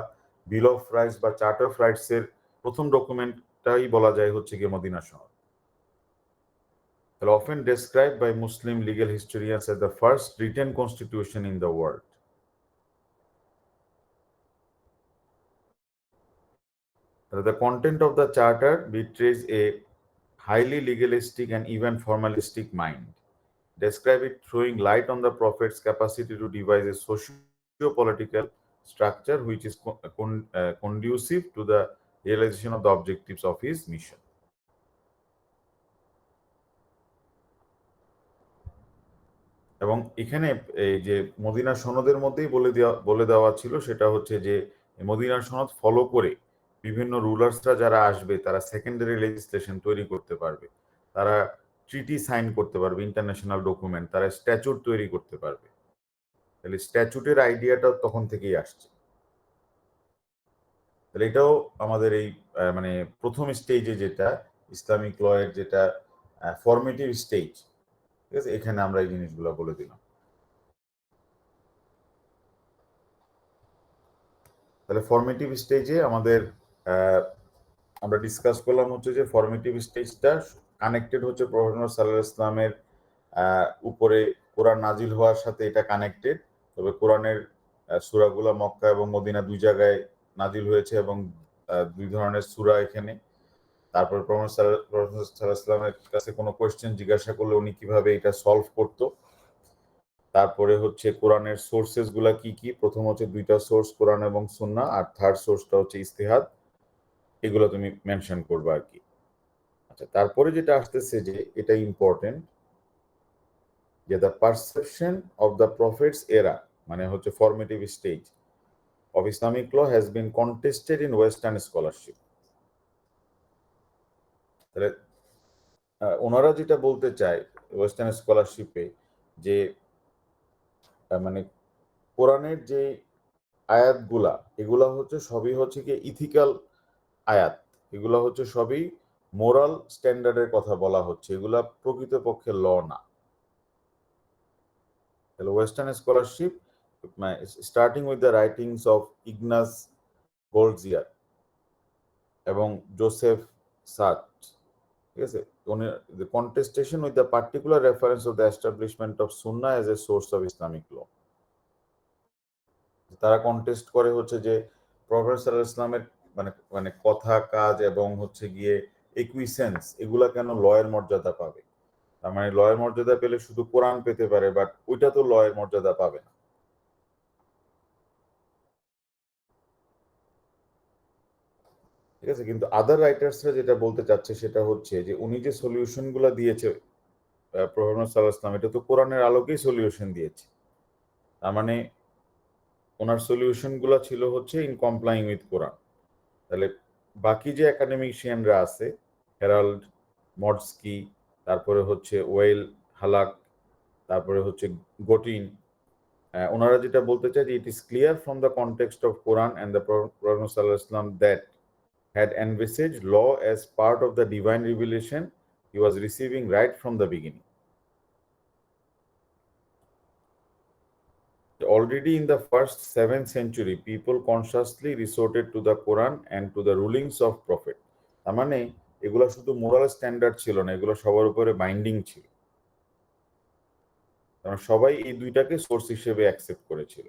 বিল অফ রাইটস বা চার্টার অফ রাইটস এর প্রথম ডকুমেন্টটাই বলা যায় হচ্ছে গিয়ে মদিনা সনদ। Often described by Muslim legal historians as the first written constitution in the world. The content of the charter betrays a highly legalistic and even formalistic mind. Describe it throwing light on the Prophet's capacity to devise a socio-political structure which is conducive to the realization of the objectives of his mission. এবং এখানে এই যে Medina সনদের মধ্যেই বলে দেওয়া ছিল, সেটা হচ্ছে যে মদিনা সনদ ফলো করে বিভিন্ন রুলার্সরা যারা আসবে তারা সেকেন্ডারি লেজিসলেশন তৈরি করতে পারবে, তারা ট্রিটি সাইন করতে পারবে, ইন্টারন্যাশনাল ডকুমেন্ট, তারা স্ট্যাচুট তৈরি করতে পারবে। তাহলে স্ট্যাচুটের আইডিয়াটা তখন থেকেই আসছে। তাহলে এটাও আমাদের এই মানে প্রথম স্টেজে যেটা ইসলামিক ল এর যেটা ফর্মেটিভ স্টেজ, ঠিক আছে, এখানে আমরা এই জিনিসগুলো বলে দিলাম। তাহলে ফর্মেটিভ স্টেজে আমাদের আমরা ডিসকাস করলাম হচ্ছে যে ফর্মেটিভ স্টেজটা কানেক্টেড হচ্ছে প্রফেট মুহাম্মদ সাল্লাল্লাহু আলাইহি ওয়াসাল্লামের উপরে কোরআন নাজিল হওয়ার সাথে এটা কানেক্টেড। তবে কোরআনের সূরাগুলো মক্কা এবং মদিনা দুই জায়গায় নাজিল হয়েছে, এবং দুই ধরনের সূরা এখানে। তারপর প্রফেট সাল্লাল্লাহু আলাইহি ওয়াসাল্লামের কাছে কোনো কোয়েশ্চেন জিজ্ঞাসা করলে উনি কিভাবে এটা সলভ করতো। তারপরে হচ্ছে কোরআনের সোর্সেস গুলা কি কি, প্রথম হচ্ছে দুইটা সোর্স কোরআন এবং সুন্নাহ, আর থার্ড সোর্সটা হচ্ছে ইস্তিহাদ, এগুলো তুমি মেনশন করবে আর কি। আচ্ছা, তারপরে যেটা আসতেছে যে এটা ইম্পর্টেন্ট, যে the perception of the prophet's era, মানে হচ্ছে formative stage of Islamic law has been contested in western scholarship. তাহলে ওনারা যেটা বলতে চায় ওয়েস্টার্ন স্কলারশিপে, যে মানে কোরআনের যে আয়াতগুলা, এগুলা হচ্ছে সবই হচ্ছে কি ইথিক্যাল আয়াত, এগুলা হচ্ছে সবই মোরাল স্ট্যান্ডার্ডের কথা বলা হচ্ছে, এগুলা প্রকৃতপক্ষে ল না। তাহলে western scholarship starting with the writings of Ignaz Goldziher এবং জোসেফ সাট, ঠিক আছে, the contestation with the particular reference of the establishment of Sunnah as a source of Islamic law. তারা কন্টেস্ট করে হচ্ছে যে প্রফেট সাল্লাল্লাহু আলাইহি ওয়াসাল্লামের মানে মানে কথা কাজ এবং হচ্ছে গিয়ে একুইসেন্স, এগুলা কেন লয়ের মর্যাদা পাবে। তার মানে লয়ের মর্যাদা পেলে শুধু কোরআন পেতে পারে, বাট ওইটা তো লয়ের মর্যাদা পাবে না। ঠিক আছে, কিন্তু আদার রাইটার্সরা যেটা বলতে চাচ্ছে সেটা হচ্ছে যে উনি যে সলিউশন গুলা দিয়েছে প্রফেসর সাল্লাল্লাহু আলাইহি ওয়াসাল্লাম, এটা তো কোরআনের আলোকেই সলিউশন দিয়েছে। তার মানে ওনার সলিউশন গুলা ছিল হচ্ছে ইন কমপ্লাইং উইথ কোরআন। তাহলে বাকি যে একাডেমিশিয়ানরা আছে, হেরাল্ড, মডস্কি, তারপরে হচ্ছে ওয়েল হালাক, তারপরে হচ্ছে গটিন, ওনারা যেটা বলতে চায় যে it is clear from the context of Quran and the prophet সাল্লাল্লাহু আলাইহি ওয়াসাল্লাম that had envisaged law as part of the divine revelation he was receiving right from the beginning. Already in the first 7th century, people consciously resorted to the Quran and to the rulings of Prophet. তার মানে এগুলো শুধু moral standard ছিল না, এগুলো সবার উপরে binding ছিল, কারণ সবাই এই দুইটাকে সোর্স হিসেবে অ্যাকসেপ্ট করেছিল।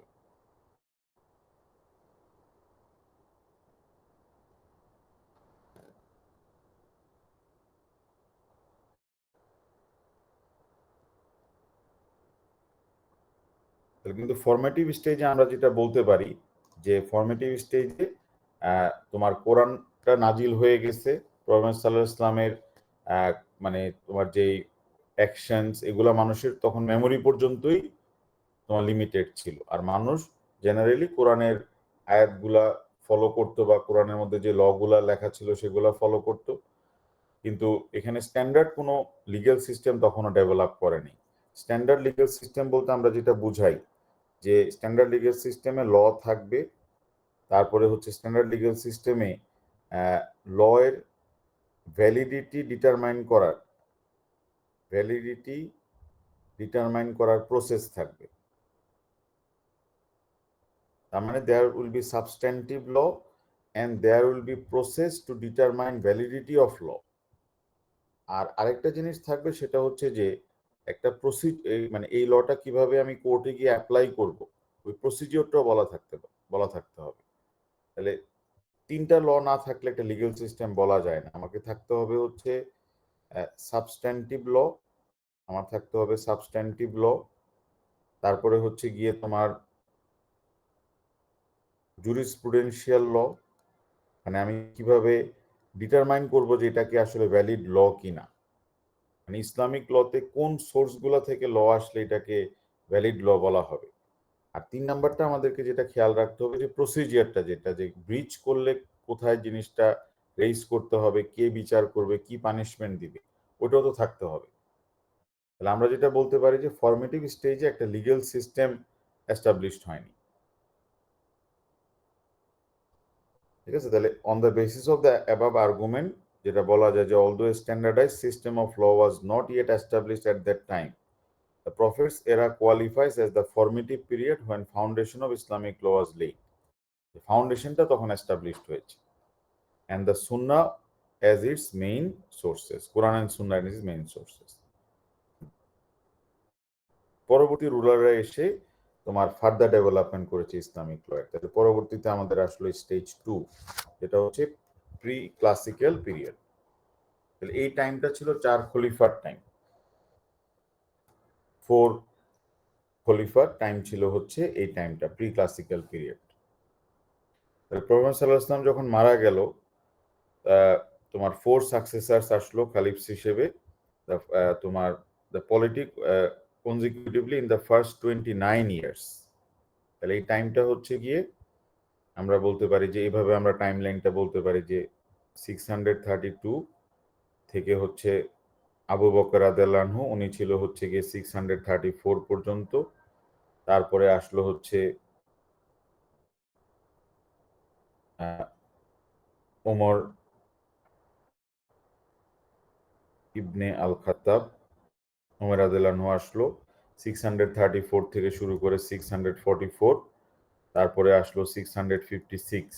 কিন্তু ফরমেটিভ স্টেজে আমরা যেটা বলতে পারি যে ফরমেটিভ স্টেজে তোমার কোরআনটা নাজিল হয়ে গেছে, প্রফেট সাল্লাল্লাহু আলাইহি ইসলামের মানে তোমার যেই অ্যাকশনস এগুলা মানুষের তখন মেমোরি পর্যন্তই তোমার লিমিটেড ছিল, আর মানুষ জেনারেলি কোরআনের আয়াতগুলা ফলো করতো বা কোরআনের মধ্যে যে লগুলা লেখা ছিল সেগুলা ফলো করতো। কিন্তু এখানে স্ট্যান্ডার্ড কোনো লিগ্যাল সিস্টেম তখনও ডেভেলপ করেনি। স্ট্যান্ডার্ড লিগ্যাল সিস্টেম বলতে আমরা যেটা বুঝাই যে স্ট্যান্ডার্ড লিগ্যাল সিস্টেমে ল থাকবে, তারপরে হচ্ছে স্ট্যান্ডার্ড লিগ্যাল সিস্টেমে ল এর ভ্যালিডিটি ডিটারমাইন করার প্রসেস থাকবে। তার মানে there will be substantive law and there will be process to determine validity of law. আর আরেকটা জিনিস থাকবে সেটা হচ্ছে যে একটা মানে এই লটা কিভাবে আমি কোর্টে গিয়ে অ্যাপ্লাই করব, ওই প্রসিজিওরটাও বলা থাকতে হবে। তাহলে তিনটা ল না থাকলে একটা লিগ্যাল সিস্টেম বলা যায় না। আমাকে থাকতে হবে হচ্ছে সাবস্ট্যান্টিভ ল, আমার থাকতে হবে সাবস্ট্যান্টিভ ল, তারপরে হচ্ছে গিয়ে তোমার জুরিসপ্রুডেন্সিয়াল ল, মানে আমি কিভাবে ডিটারমাইন করব যে এটা কি আসলে ভ্যালিড ল কিনা, মানে ইসলামিক লতে কোন সোর্সগুলো থেকে ল আসলে এটাকে ভ্যালিড ল বলা হবে। আর 3 নাম্বারটা আমাদেরকে যেটা খেয়াল রাখতে হবে যে প্রসিজিয়ারটা, যেটা যে ব্রিচ করলে কোথায় জিনিসটা রেইজ করতে হবে, কে বিচার করবে, কি পানিশমেন্ট দিবে, ওটাও তো থাকতে হবে। তাহলে আমরা যেটা বলতে পারি যে ফরমেটিভ স্টেজে একটা লিগ্যাল সিস্টেম এস্টাবলিশড হয়নি। ঠিক আছে, তাহলে on the basis of the above argument যেটা বলা যায় যে although standardize system of law was not yet established at that time, the prophet's era qualifies as the formative period when foundation of Islamic law was laid. The foundationটা তখন established হয়েছে, and the Sunnah as its main sources, Quran and Sunnah as its main sources. পরবর্তী রুলাররা এসে তোমার further development করেছে Islamic law এর। তাহলে পরবর্তীতে আমাদের আসলো স্টেজ 2, যেটা হচ্ছে প্রি ক্লাসিক্যাল পিরিয়ড। তাহলে এই টাইমটা ছিল 4 খলিফার টাইম, 4 খলিফার টাইম ছিল হচ্ছে এই টাইমটা, প্রি ক্লাসিক্যাল পিরিয়ড। প্রফেট সাল্লাল্লাহু আলাইহি ওয়াসাল্লাম যখন মারা গেল, তোমার 4 সাকসেসার্স আসলো খালিফস হিসেবে, তোমার the politic consecutively in the first 29 years. তাহলে এই টাইমটা হচ্ছে গিয়ে আমরা বলতে পারি যে এইভাবে আমরা টাইম লাইনটা বলতে পারি যে 632 থেকে হচ্ছে আবু বকর রাদিয়াল্লাহু আনহু, উনি ছিল হচ্ছে গিয়ে 634 পর্যন্ত। তারপরে আসলো হচ্ছে ওমর ইবনে আল খাত্তাব, ওমর রাদিয়াল্লাহু আনহু আসলো 634 থেকে শুরু করে 644, তারপরে আসলো 656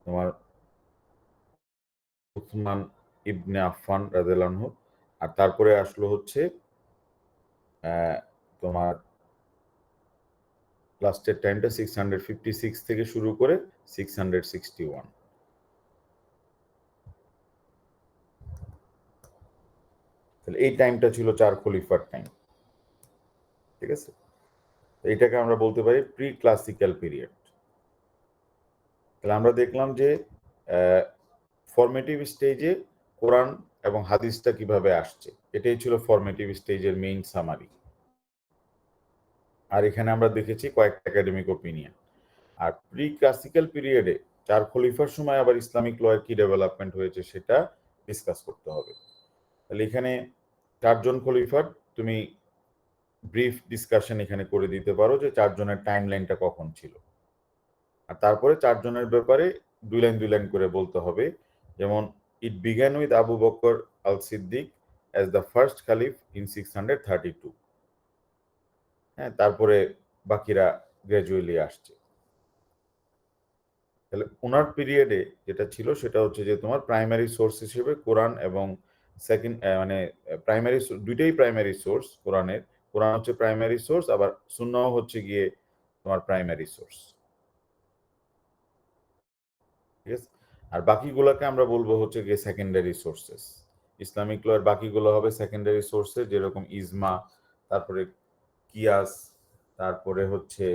তোমার উসমান ইবনে আফফান রাদিয়াল্লাহু আনহু, আর তারপরে আসলো হচ্ছে তোমার লাস্টের টাইমটা 656 থেকে শুরু করে 661। তাহলে এই টাইমটা ছিল 4 খলিফার টাইম। ঠিক আছে, এটাকে আমরা বলতে পারি প্রি ক্লাসিক্যাল পিরিয়ড। তাহলে আমরা দেখলাম যে ফরমেটিভ স্টেজে কোরআন এবং হাদিসটা কিভাবে আসছে, এটাই ছিল ফরমেটিভ স্টেজের মেইন সামারি। আর এখানে আমরা দেখেছি কয়েকটা একাডেমিক ওপিনিয়ন। আর প্রি ক্লাসিক্যাল পিরিয়ডে 4 খলিফার সময় আবার ইসলামিক লয়ের কি ডেভেলপমেন্ট হয়েছে সেটা ডিসকাস করতে হবে। তাহলে এখানে 4 জন খলিফার তুমি ব্রিফ ডিসকাশন এখানে করে দিতে পারো যে 4 জনের টাইম লাইনটা কখন ছিল। আর তারপরে 4 জনের ব্যাপারে 2 লাইন করে বলতে হবে। যেমন it began with Abu Bakr al Siddiq as the first caliph in 632। হ্যাঁ, তারপরে বাকিরা গ্র্যাজুয়ালি আসছে। তাহলে ওনার পিরিয়ডে যেটা ছিল সেটা হচ্ছে যে তোমার প্রাইমারি সোর্স হিসেবে কোরআন এবং সেকেন্ড মানে প্রাইমারি দুইটাই প্রাইমারি সোর্স কোরআনের। কোরআন হচ্ছে প্রাইমারি সোর্স, আবার সুন্নাহ হচ্ছে গিয়ে তোমার প্রাইমারি সোর্স। ঠিক আছে, আর বাকিগুলোকে আমরা বলবো হচ্ছে গিয়ে সেকেন্ডারি সোর্সেস। ইসলামিক লয়ের বাকিগুলো হবে সেকেন্ডারি সোর্সেস, যেরকম ইজমা, তারপরে কিয়াস, তারপরে হচ্ছে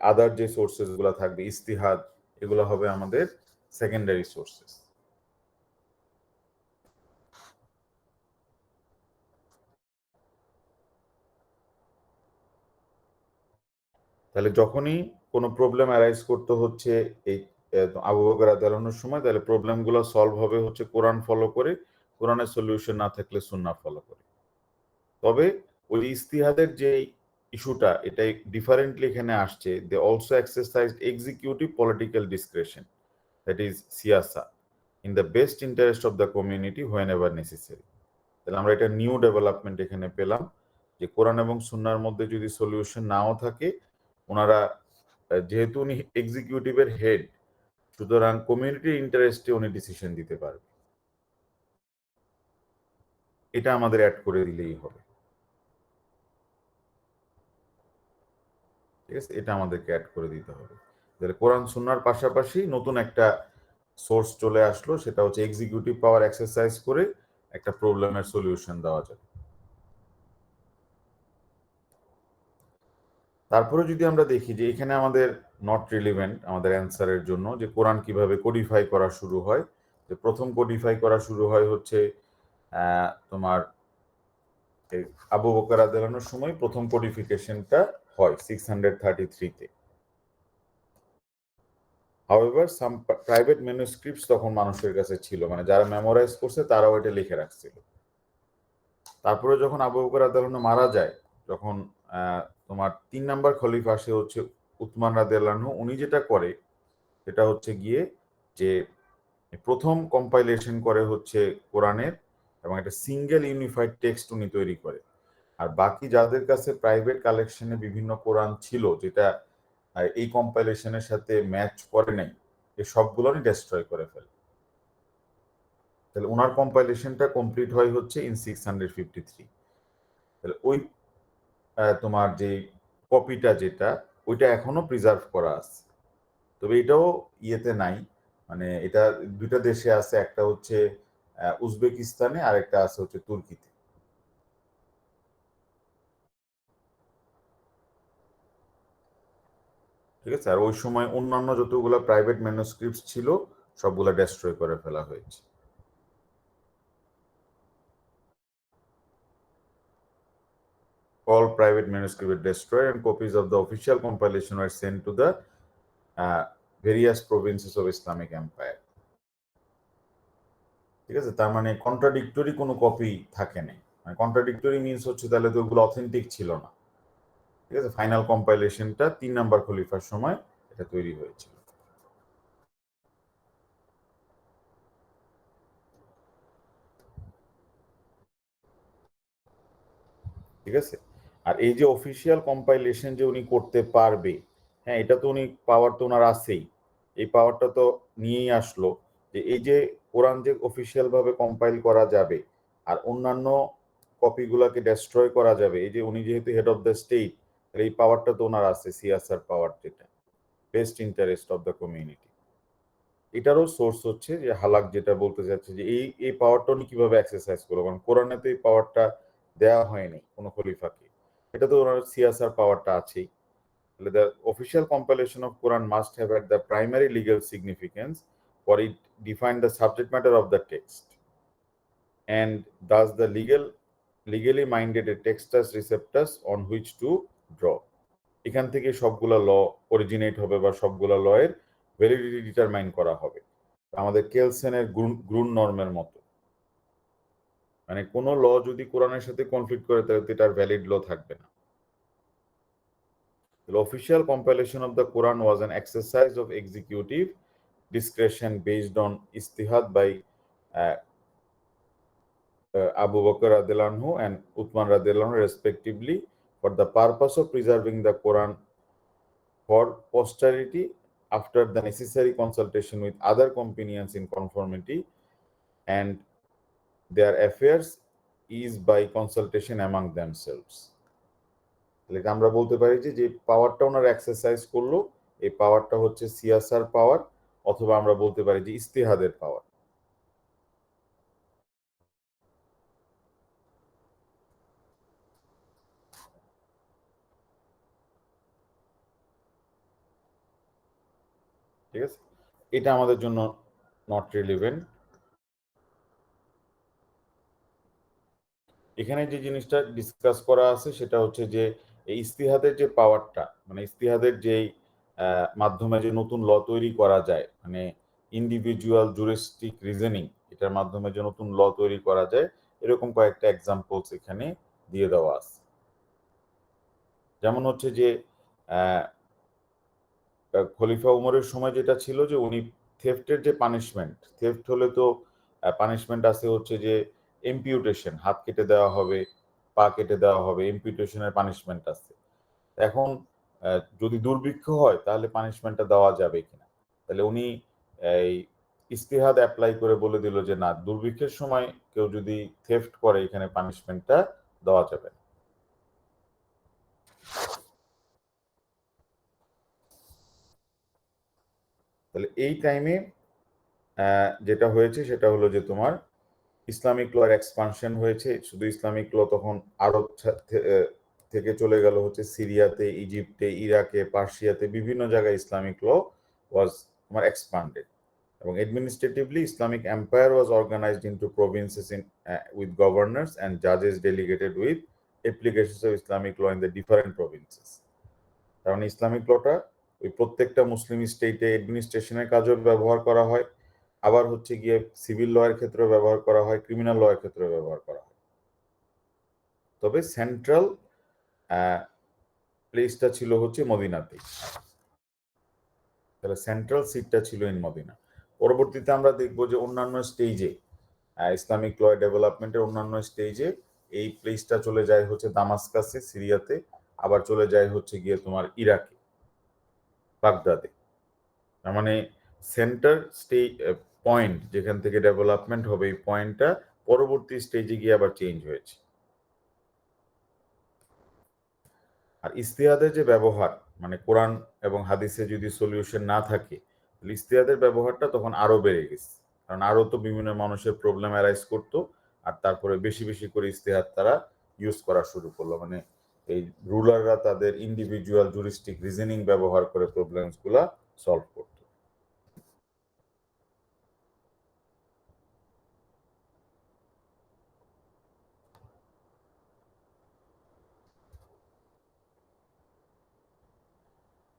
আদার যে সোর্সেস গুলো থাকবে ইস্তিহাদ, এগুলো হবে আমাদের সেকেন্ডারি সোর্সেস। তাহলে যখনই কোনো প্রবলেম অ্যারাইজ করতে হচ্ছে এই আবু বকর রাদিয়াল্লাহু আনহুর সময়, তাহলে প্রবলেমগুলো সলভ হবে হচ্ছে কোরআন ফলো করে, কোরআনের সলিউশন না থাকলে সুন্নাহ ফলো করে। তবে ওই ইস্তিহাদের যে ইস্যুটা, এটাই ডিফারেন্টলি এখানে আসছে। They also exercised executive political discretion, that is সিয়াসা, in the best interest of the community whenever necessary. তাহলে আমরা এটা নিউ ডেভেলপমেন্ট এখানে পেলাম যে কোরআন এবং সুন্নাহর মধ্যে যদি সলিউশন নাও থাকে, ওনারা যেহেতু উনি এক্সিকিউটিভের হেড, সুতরাং কমিউনিটির ইন্টারেস্টে উনি ডিসিশন দিতে পারবে। এটা আমাদের অ্যাড করে দিলেই হবে। ঠিক আছে, এটা আমাদেরকে অ্যাড করে দিতে হবে। তাহলে কোরআন সুন্নাহর পাশাপাশি নতুন একটা সোর্স চলে আসলো, সেটা হচ্ছে এক্সিকিউটিভ পাওয়ার এক্সারসাইজ করে একটা প্রবলেমের সলিউশন দেওয়া যাবে। তারপরে যদি আমরা দেখি যে এখানে আমাদের নট রিলিভেন্ট আমাদের অ্যান্সারের জন্য, যে কোরআন কিভাবে কোডিফাই করা শুরু হয়। যে প্রথম কোডিফাই করা শুরু হয় হচ্ছে তোমার আবু বকর রাদিয়াল্লাহু আনহুর সময় প্রথম কোডিফিকেশনটা হয় 633-তে। হাউএভার সাম প্রাইভেট ম্যানুস্ক্রিপ্টস তখন মানুষের কাছে ছিল, মানে যারা মেমোরাইজ করছে তারাও এটা লিখে রাখছিল। তারপরে যখন আবু বকর রাদিয়াল্লাহু আনহু মারা যায়, যখন তোমার 3 নাম্বার খলিফা আসে হচ্ছে উসমান রাদিয়াল্লাহু আনহু, উনি যেটা করে সেটা হচ্ছে গিয়ে যে প্রথম কম্পাইলেশন করে হচ্ছে কোরআনের, এবং একটা সিঙ্গেল ইউনিফাইড টেক্সট উনি তৈরি করে। আর বাকি যাদের কাছে প্রাইভেট কালেকশনে বিভিন্ন কোরআন ছিল যেটা এই কম্পাইলেশনের সাথে ম্যাচ করে নাই, এই সবগুলো উনি ডেস্ট্রয় করে ফেলে। তাহলে ওনার কম্পাইলেশনটা কমপ্লিট হয় হচ্ছে ইন 653। তাহলে ওই তোমার যে কপিটা যেটা, ওইটা এখনো প্রিজার্ভ করা আছে। তবে এটাও ইয়েতে নাই, মানে এটা দুইটা দেশে আছে, একটা হচ্ছে উজবেকিস্তানে আর একটা আছে হচ্ছে তুর্কিতে। ঠিক আছে, আর ওই সময় অন্যান্য যতগুলো প্রাইভেট ম্যানুস্ক্রিপ্টস ছিল সবগুলা ডেস্ট্রয় করে ফেলা হয়েছে। All private manuscripts were destroyed and copies of the official compilation were sent to the various provinces of Islamic Empire. ঠিক আছে, তার মানে কন্ট্রাডিক্টরি কোনো কপি থাকে নাই। মানে কন্ট্রাডিক্টরি মিনস হচ্ছে তাহলে তো ওগুলো অথেন্টিক ছিল না। ঠিক আছে, ফাইনাল কম্পাইলেশনটা 3 নাম্বার খলিফার সময় এটা তৈরি হয়েছিল। ঠিক আছে, আর এই যে অফিসিয়াল কম্পাইলেশন যে উনি করতে পারবে, হ্যাঁ, এটা তো উনি পাওয়ার তো ওনার আছেই। এই পাওয়ারটা তো নিয়েই আসলো যে এই যে কোরআন যে অফিসিয়াল ভাবে কম্পাইল করা যাবে আর অন্যান্য কপিগুলোকে ডেস্ট্রয় করা যাবে, এই যে উনি যেহেতু হেড অফ দ্য স্টেট, এই পাওয়ারটা তো ওনার আছে, সিয়াসার পাওয়ার, যেটা best interest of the community. এটারও সোর্স হচ্ছে যে হালাক যেটা বলতে চাচ্ছে যে এই পাওয়ারটা উনি কিভাবে এক্সারসাইজ করবো, কারণ কোরআনে তো এই পাওয়ারটা দেওয়া হয়নি কোনো খলিফাকে, এটা তো ওনার সিয়াসার পাওয়ারটা আছেই। The official compilation of Quran must have had the primary legal significance, for it define the subject matter of the text, and thus the legally minded a textus receptus on which to draw. এখান থেকে সবগুলা ল originate হবে বা সবগুলা ল এর validity determine করা হবে আমাদের কেলসেনের গ্রুন নর্মের মতো। মানে কোনো ল যদি কোরআনের সাথে কনফ্লিক্ট করে তাহলে এটার ভ্যালিড ল থাকবে না। The official compilation of the Quran was an exercise of executive discretion based on istihad by uh, Abu Bakr radiallahu anhu and Uthman radiallahu anhu respectively, for the purpose of preserving the Quran for posterity after the necessary consultation with other companions in conformity, and their affairs is by consultation among themselves. আমরা বলতে পারি যে পাওয়ারটা ওনার exercise করলো, এই পাওয়ারটা হচ্ছে সিয়াসার পাওয়ার, অথবা আমরা বলতে পারি যে ইস্তিহাদের পাওয়ার। ঠিক আছে, এটা আমাদের জন্য নট রিলিভেন্ট। এখানে যে জিনিসটা ডিসকাস করা আছে সেটা হচ্ছে যে এই ইস্তিহাদের যে পাওয়ারটা, মানে ইস্তিহাদের যেই মাধ্যমে যে নতুন ল তৈরি করা যায়, মানে ইন্ডিভিজুয়াল জুরিস্টিক রিজনিং, এটার মাধ্যমে যে নতুন ল তৈরি করা যায়, এরকম কয়েকটা এক্সাম্পলস এখানে দিয়ে দেওয়া আছে। যেমন হচ্ছে যে খলিফা উমরের সময় যেটা ছিল যে উনি থেফটের যে পানিশমেন্ট, থেফট হলে তো পানিশমেন্ট আছে হচ্ছে যে ইম্পিউটেশন, হাত কেটে দেওয়া হবে, পা কেটে দেওয়া হবে, ইম্পিউটেশনের পানিশমেন্ট আছে। এখন যদি দুর্ভিক্ষ হয় তাহলে পানিশমেন্টটা দেওয়া যাবে কিনা, তাহলে উনি এই ইস্তিহাদ অ্যাপ্লাই করে বলে দিল যে না, দুর্ভিক্ষের সময় কেউ যদি থেফট করে এখানে পানিশমেন্টটা দেওয়া যাবে না। তাহলে এই টাইমে যেটা হয়েছে সেটা হলো যে তোমার ইসলামিক ল এর এক্সপানশন হয়েছে। শুধু ইসলামিক ল তখন আরব থেকে চলে গেল হচ্ছে সিরিয়াতে, ইজিপ্টে, ইরাকে, পার্সিয়াতে, বিভিন্ন জায়গায় ইসলামিক ল ওয়াজ তোমার এক্সপান্ডেড। এবং administratively Islamic empire was organized into provinces in with governors and জাজেস delegated with applications of Islamic law in the different provinces. তার মানে ইসলামিক লটা ওই প্রত্যেকটা মুসলিম স্টেটে অ্যাডমিনিস্ট্রেশনের কাজেও ব্যবহার করা হয়, আবার হচ্ছে গিয়ে সিভিল ল এর ক্ষেত্রে ব্যবহার করা হয়, ক্রিমিনাল ল এর ক্ষেত্রে ব্যবহার করা হয়। তবে সেন্ট্রাল প্লেসটা ছিল হচ্ছে মদিনাতে, তাহলে সেন্ট্রাল সিটটা ছিল ইন মদিনা। পরবর্তীতে আমরা দেখব যে অন্যান্য স্টেজে ইসলামিক ল ডেভেলপমেন্টের অন্যান্য স্টেজে এই প্লেসটা চলে যায় হচ্ছে দামাস্কাসে, সিরিয়াতে, আবার চলে যায় হচ্ছে গিয়ে তোমার ইরাকে, বাগদাদে। তার মানে সেন্টার পয়েন্ট যেখান থেকে ডেভেলপমেন্ট হবে, এই পয়েন্টটা পরবর্তী স্টেজে গিয়ে আবার চেঞ্জ হয়েছে। আর ইস্তিহাদের যে ব্যবহার, মানে কোরআন এবং হাদিসে যদি সলিউশন না থাকে, ইস্তিহাদের ব্যবহারটা তখন আরো বেড়ে গেছে, কারণ আরো তো বিভিন্ন মানুষের প্রবলেম অ্যারাইজ করতো, আর তারপরে বেশি বেশি করে ইস্তিহাদ তারা ইউজ করা শুরু করলো। মানে এই রুলাররা তাদের ইন্ডিভিজুয়াল জুরিস্টিক রিজনিং ব্যবহার করে প্রবলেমস গুলা সলভ করতো।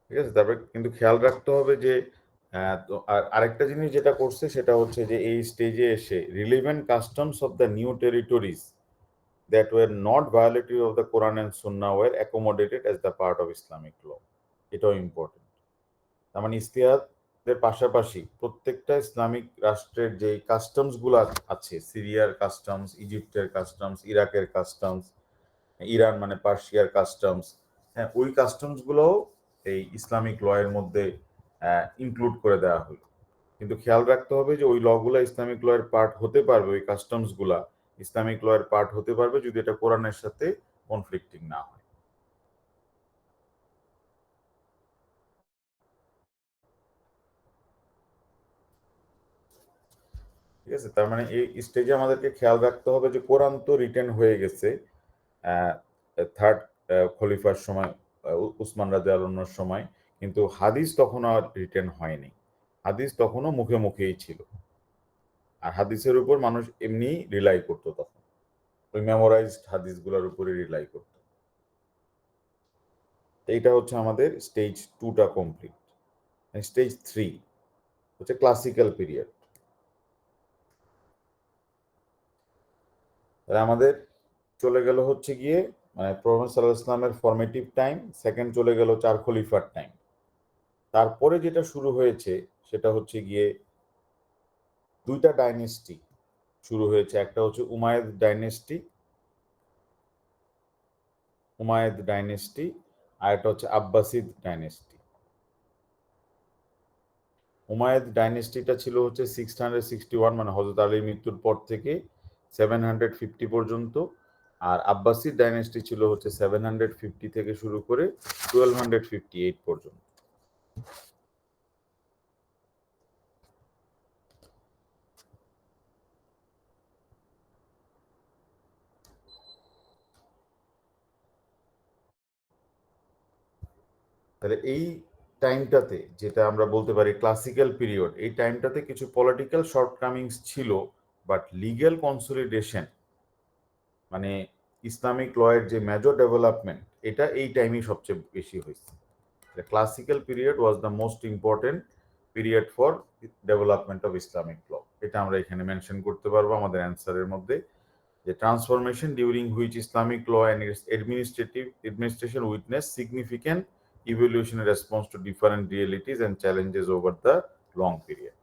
ঠিক আছে, তারপরে কিন্তু খেয়াল রাখতে হবে যে আরেকটা জিনিস যেটা করছে সেটা হচ্ছে যে এই স্টেজে এসে relevant customs of the new territories that were not violative of the Quran and সুন্নাহ were accommodated as the part of Islamic law. এটাও ইম্পর্টেন্ট। তার মানে ইস্তিহাদের পাশাপাশি প্রত্যেকটা ইসলামিক রাষ্ট্রের যে কাস্টমস গুলো আছে, সিরিয়ার কাস্টমস, ইজিপ্টের কাস্টমস, ইরাকের কাস্টমস, ইরান মানে পার্সিয়ার কাস্টমস, হ্যাঁ, ওই কাস্টমস গুলোও এই ইসলামিক ল এর মধ্যে ইনক্লুড করে দেওয়া হলো। কিন্তু খেয়াল রাখতে হবে যে ওই লগুলা ইসলামিক ল এর পার্ট হতে পারবে, ওই কাস্টমস গুলা ইসলামিক ল এর পার্ট হতে পারবে যদি এটা কোরআনের সাথে কনফ্লিক্টিং না হয়। আছে? তার মানে এই স্টেজে আমাদেরকে খেয়াল রাখতে হবে যে কোরআন তো রিটেন হয়ে গেছে থার্ড খলিফার সময়, উসমান রাদিয়াল্লাহু আনহুর সময়, কিন্তু হাদিস তখনও আর রিটেন হয়নি। হাদিস তখনও মুখে মুখেই ছিল। আর হাদিসের উপর মানুষ এমনি রিলাই করতো তখন। ওই মেমোরাইজড হাদিসগুলোর উপরে রিলাই করতো। এইটা হচ্ছে আমাদের স্টেজ 2 টা কমপ্লিট। স্টেজ 3 হচ্ছে ক্লাসিক্যাল পিরিয়ড। তাহলে আমাদের চলে গেল হচ্ছে গিয়ে মানে প্রফেট সাল্লাল্লাহু আলাইহি ওয়াসাল্লামের ফরমেটিভ টাইম, সেকেন্ড চলে গেল 4 খলিফার টাইম। তারপরে যেটা শুরু হয়েছে সেটা হচ্ছে গিয়ে 2টা ডাইনেস্টি শুরু হয়েছে। একটা হচ্ছে উমাইয়াদ ডাইনেস্টি, আর একটা হচ্ছে আব্বাসিদ ডাইনেস্টি। উমাইয়াদ ডাইনেস্টিটা ছিল হচ্ছে 661 মানে হযরত আলীর মৃত্যুর পর থেকে 750 পর্যন্ত, আর আব্বাসিদ ডাইনেস্টি ছিল হচ্ছে 750 থেকে শুরু করে 1258 পর্যন্ত। তাহলে এই টাইমটাতে যেটা আমরা বলতে পারি ক্লাসিক্যাল পিরিয়ড, এই টাইমটাতে কিছু পলিটিক্যাল শর্টকামিংস ছিল, বাট লিগ্যাল কনসলিডেশন মানে ইসলামিক লয়ের যে মেজর ডেভেলপমেন্ট, এটা এই টাইমেই সবচেয়ে বেশি হয়েছে। Classical period was the most important period for development of Islamic law. এটা আমরা এখানে মেনশন করতে পারবো আমাদের অ্যান্সারের মধ্যে, যে transformation during which Islamic law and administration witnessed significant evolution in response to different realities and challenges over the long period.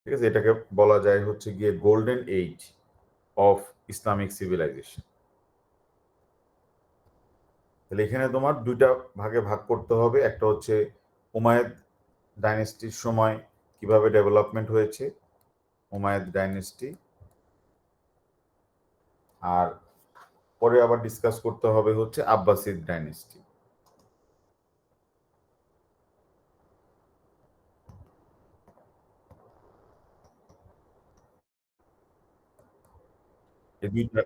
ঠিক আছে, এটাকে বলা যায় হচ্ছে গিয়ে golden age of Islamic civilization. তাহলে এখানে তোমার 2টা ভাগে ভাগ করতে হবে। একটা হচ্ছে উমাইয়াদ ডাইনেস্টির সময় কিভাবে ডেভেলপমেন্ট হয়েছে, উমাইয়াদ ডাইনেস্টি, আর পরে আবার ডিসকাস করতে হবে হচ্ছে আব্বাসিদ ডাইনেস্টি। এই 2টা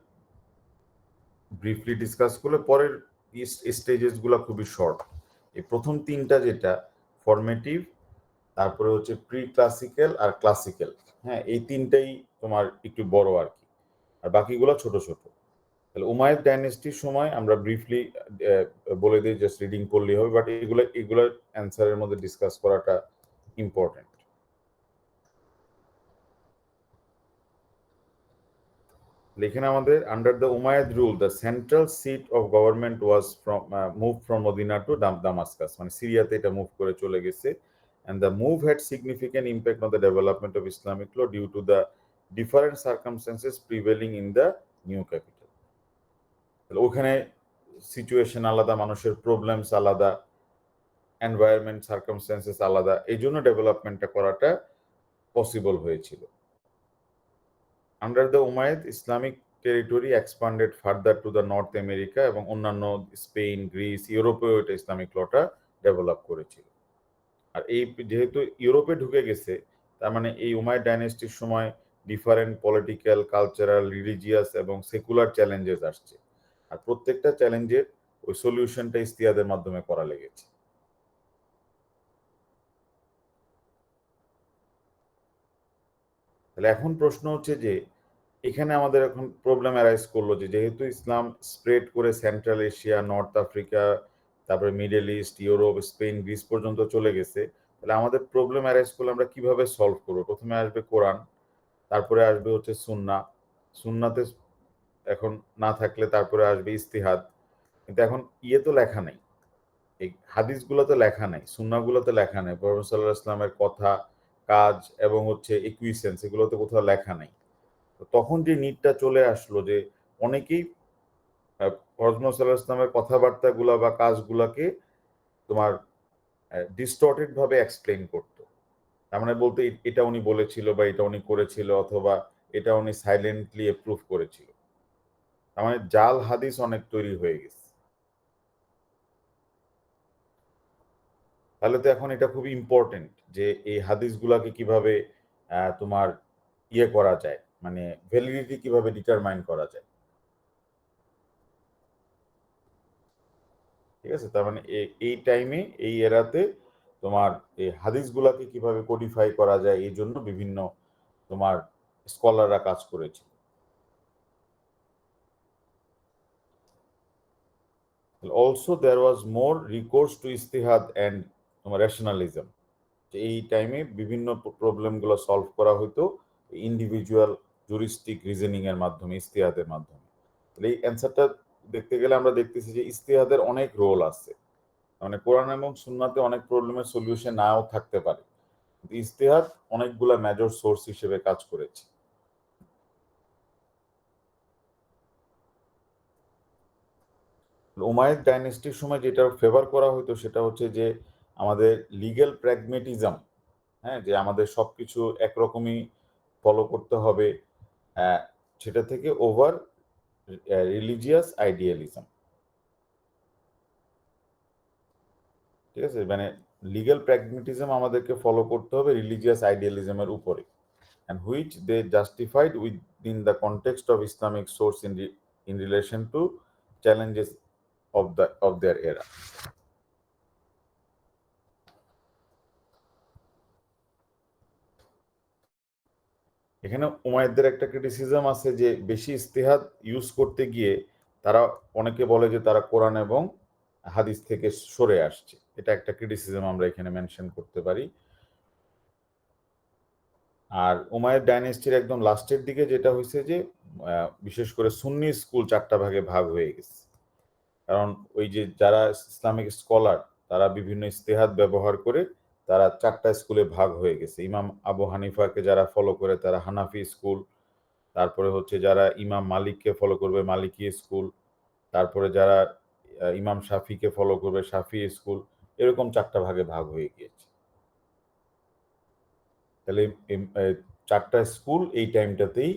ব্রিফলি ডিসকাস করলে পরের স্টেজেস গুলো খুবই শর্ট। এই প্রথম 3টা যেটা ফরমেটিভ, তারপরে হচ্ছে প্রি ক্লাসিক্যাল আর ক্লাসিক্যাল, হ্যাঁ এই 3টাই তোমার একটু বড় আর কি, আর বাকিগুলো ছোট ছোট। তাহলে উমাইয়াদ ডাইনেস্টির সময় আমরা ব্রিফলি বলে দিই, জাস্ট রিডিং করলেই হবে, বাট এগুলোর অ্যান্সারের মধ্যে ডিসকাস করাটা ইম্পর্টেন্ট। এখানে আমাদের under the Umayyad rule the central seat of government was move from Medina to Damascus, মানে সিরিয়াতে এটা মুভ করে চলে গেছে। and the move had significant impact on the development of Islamic law due to the different circumstances prevailing in the new capital. ওখানে situation আলাদা, মানুষের problems আলাদা, এনভায়রনমেন্ট সার্কামস্টেন্সেস আলাদা, এই জন্য ডেভেলপমেন্টটা করাটা পসিবল হয়েছিল। Under the Umayyad Islamic territory expanded further to the north America, এবং অন্যান্য স্পেন, গ্রিস, ইউরোপেও এটা ইসলামিক লটা ডেভেলপ করেছিল। আর এই যেহেতু ইউরোপে ঢুকে গেছে, তার মানে এই উমাইয়াদ ডাইনেস্টির সময় ডিফারেন্ট পলিটিক্যাল, কালচারাল, রিলিজিয়াস এবং সেকুলার চ্যালেঞ্জেস আসছে, আর প্রত্যেকটা চ্যালেঞ্জের ওই সলিউশনটা ইস্তিয়াদের মাধ্যমে করা লেগেছে। তাহলে এখন প্রশ্ন হচ্ছে যে এখানে আমাদের এখন প্রবলেম অ্যারাইজ করলো যে যেহেতু ইসলাম স্প্রেড করে সেন্ট্রাল এশিয়া, নর্থ আফ্রিকা, তারপরে middle east, Europe, Spain, Greece পর্যন্ত চলে গেছে, তাহলে আমাদের প্রবলেম অ্যারাইজ করলে আমরা কিভাবে সলভ করবো? প্রথমে আসবে কোরআন, তারপরে আসবে হচ্ছে সুন্না, সুন্নাতে এখন না থাকলে তারপরে আসবে ইস্তিহাদ। কিন্তু এখন ইয়ে তো লেখা নেই, এই হাদিসগুলো তো লেখা নেই, সুন্নাগুলো তো লেখা নেই, প্রফেট সাল্লাল্লাহু আলাইহি ওয়াসাল্লামের কথা, কাজ এবং হচ্ছে ইকুইসেন্স, এগুলো তো কোথাও লেখা নেই। তখন যে নিডটা চলে আসলো যে অনেকেই প্রফেট সাল্লাল্লাহু আলাইহি ওয়াসাল্লামের কথাবার্তাগুলা বা কাজগুলাকে তোমার ডিস্টর্টেড ভাবে এক্সপ্লেইন করতো। তার মানে বলতে এটা উনি বলেছিল বা এটা উনি করেছিল, অথবা এটা উনি সাইলেন্টলি অ্যাপ্রুভ করেছিল। তার মানে জাল হাদিস অনেক তৈরি হয়ে গেছে। তাহলে তো এখন এটা খুবই ইম্পর্টেন্ট যে এই হাদিসগুলাকে কিভাবে তোমার ইয়ে করা যায়, মানে ভ্যালিডিটি কিভাবে ডিটারমাইন করা যায়। ঠিক আছে, তার মানে এই টাইমে এই এরাতে তোমার এই হাদিসগুলাকে কিভাবে কোডিফাই করা যায় এই জন্য বিভিন্ন তোমার স্কলাররা কাজ করেছে। Also there was more recourse to ইস্তিহাদ অ্যান্ড তোমার রেশনালিজম। এই টাইমে বিভিন্ন প্রবলেমগুলো সলভ করা হতো ইন্ডিভিজুয়াল জুরিস্টিক রিজনিং এর মাধ্যমে, ইস্তিহাদের মাধ্যমে। তাহলে এই অ্যান্সারটা দেখতে গেলে আমরা দেখতেছি যে ইস্তিহাদের অনেক রোল আছে, মানে কোরআন এবং সুন্নাতে অনেক প্রবলেমের সলিউশন নাও থাকতে পারে, কিন্তু ইস্তিহাদ অনেকগুলা মেজর সোর্স হিসেবে কাজ করেছে। উমাইয়াদ ডাইনেস্টির সময় যেটা ফেভার করা হতো সেটা হচ্ছে যে আমাদের লিগ্যাল প্র্যাগমেটিজম, হ্যাঁ, যে আমাদের সবকিছু একরকমই ফলো করতে হবে, সেটা থেকে ওভার রিলিজিয়াস আইডিয়ালিজম। ঠিক আছে, মানে লিগ্যাল প্র্যাগমেটিজম আমাদেরকে ফলো করতে হবে রিলিজিয়াস আইডিয়ালিজমের উপরে, and which they justified within the context of Islamic source in relation to challenges of their era. এখানে উমাইয়াদের একটা ক্রিটিসিজম আছে যে বেশি ইস্তিহাদ ইউজ করতে গিয়ে তারা, অনেকে বলে যে তারা কোরআন এবং হাদিস থেকে সরে আসছে, এটা একটা ক্রিটিসিজম আমরা এখানে মেনশন করতে পারি। আর উমাইয়াদ ডাইনেস্টির একদম লাস্টের দিকে যেটা হয়েছে যে বিশেষ করে সুন্নি স্কুল চারটা ভাগে ভাগ হয়ে গেছে, কারণ ওই যে যারা ইসলামিক স্কলার তারা বিভিন্ন ইস্তেহাদ ব্যবহার করে তারা চারটা স্কুলে ভাগ হয়ে গেছে। ইমাম আবু হানিফাকে যারা ফলো করে তারা হানাফি স্কুল, তারপরে হচ্ছে যারা ইমাম মালিককে ফলো করবে মালিকি স্কুল, তারপরে যারা ইমাম শাফিকে ফলো করবে শাফি স্কুল, এরকম চারটা ভাগে ভাগ হয়ে গিয়েছে। তাহলে চারটা স্কুল এই টাইমটাতেই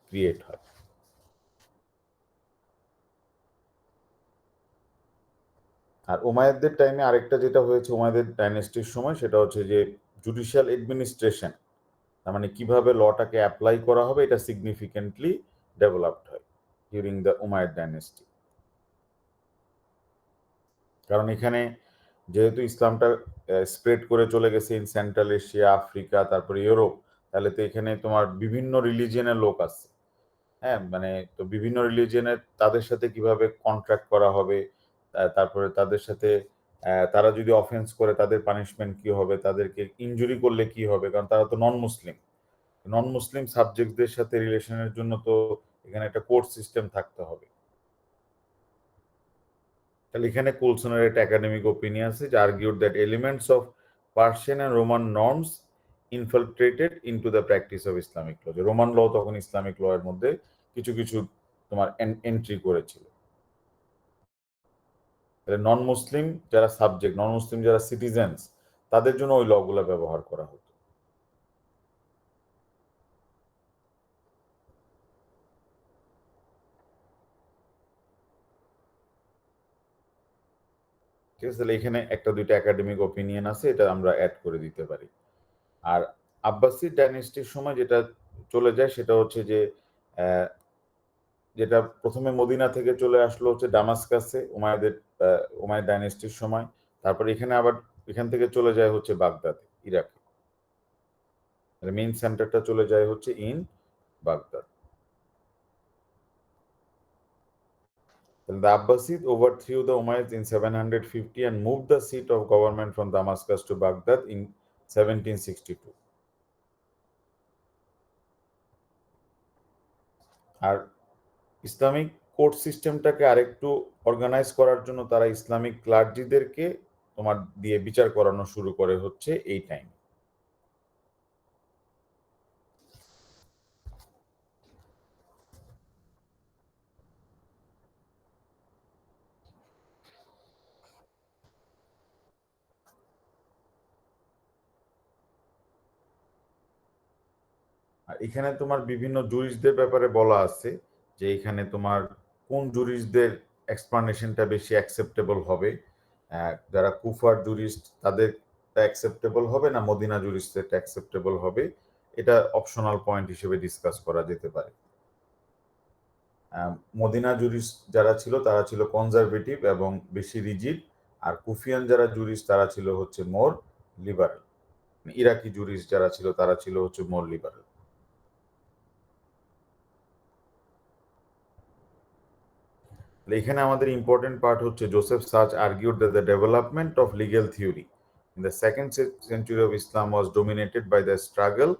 ক্রিয়েট হয়। আর উমাইয়াদের টাইমে আরেকটা যেটা হয়েছে উমাইয়াদের ডাইনেস্টির সময় সেটা হচ্ছে যে জুডিশিয়াল এডমিনিস্ট্রেশন, তার মানে কিভাবে লটাকে অ্যাপ্লাই করা হবে, এটা সিগনিফিকেন্টলি ডেভেলপড হয় ডিউরিং দ্য উমাইয়াদ ডাইনেস্টি। কারণ এখানে যেহেতু ইসলামটা স্প্রেড করে চলে গেছে ইন সেন্ট্রাল এশিয়া, আফ্রিকা, তারপরে ইউরোপ, তাহলে তো এখানে তোমার বিভিন্ন রিলিজিয়নের লোক আছে, হ্যাঁ, মানে তো বিভিন্ন রিলিজিয়নের তাদের সাথে কিভাবে কন্ট্রাক্ট করা হবে, তারপরে তাদের সাথে তারা যদি অফেন্স করে তাদের পানিশমেন্ট কি হবে, তাদেরকে ইনজুরি করলে কি হবে, কারণ তারা তো নন মুসলিম। নন মুসলিম সাবজেক্টদের সাথে রিলেশনের জন্য তো এখানে একটা কোর্ট সিস্টেম থাকতে হবে। তাহলে এখানে কুলসনের একটা একাডেমিক ওপিনিয়ন আছে যে argued that elements of Persian and Roman norms infiltrated into the practice of Islamic law, যে রোমান ল তখন ইসলামিক ল এর মধ্যে কিছু কিছু তোমার এন্ট্রি করেছিল। তাহলে নন মুসলিম যারা সাবজেক্ট, নন মুসলিম যারা সিটিজেন্স, তাদের জন্য ওই লগুলো ব্যবহার করা হতো। ঠিক আছে, তাহলে এখানে একটা দুইটা একাডেমিক ওপিনিয়ন আছে, এটা আমরা অ্যাড করে দিতে পারি। আর আব্বাসিড ডাইনেস্টির সময় যেটা চলে যায় সেটা হচ্ছে যে যেটা প্রথমে মদিনা থেকে চলে আসলো হচ্ছে ডামাসকাসে উমাইয়াদের উমাইয়াদ ডাইনেস্টির সময়, তারপর এখানে আবার এখান থেকে চলে যায় হচ্ছে বাগদাদ, ইরাকে। মেইন সেন্টারটা চলে যায় হচ্ছে in Baghdad. The Abbasid overthrew the Umayyads in 750 and moved the seat of government from Damascus to Baghdad in 1762. আর ইসলামিক কোর্ট সিস্টেমটাকে আরেকটু অর্গানাইজ করার জন্য তারা ইসলামিক ক্লার্জিদেরকে তোমার দিয়ে বিচার করানো শুরু করে হচ্ছে এই টাইম। আর এখানে তোমার বিভিন্ন জুরিস্টদের ব্যাপারে বলা আছে যে এখানে তোমার কোন জুরিস্টদের এক্সপ্লানেশনটা বেশি অ্যাকসেপ্টেবল হবে, যারা কুফার জুরিস্ট তাদেরটা অ্যাকসেপ্টেবল হবে না মদিনা জুরিস্টদেরটা অ্যাকসেপ্টেবল হবে, এটা অপশনাল পয়েন্ট হিসেবে ডিসকাস করা যেতে পারে। মদিনা জুরিস্ট যারা ছিল তারা ছিল কনজারভেটিভ এবং বেশি রিজিড, আর কুফিয়ান যারা জুরিস্ট তারা ছিল হচ্ছে মোর লিবারেল। ইরাকি জুরিস্ট যারা ছিল তারা ছিল হচ্ছে মোর লিবারেল। এখানে আমাদের ইম্পর্টেন্ট পার্ট হচ্ছে জোসেফ সাচ argued that the development of legal theory in the second century of Islam was dominated by the struggle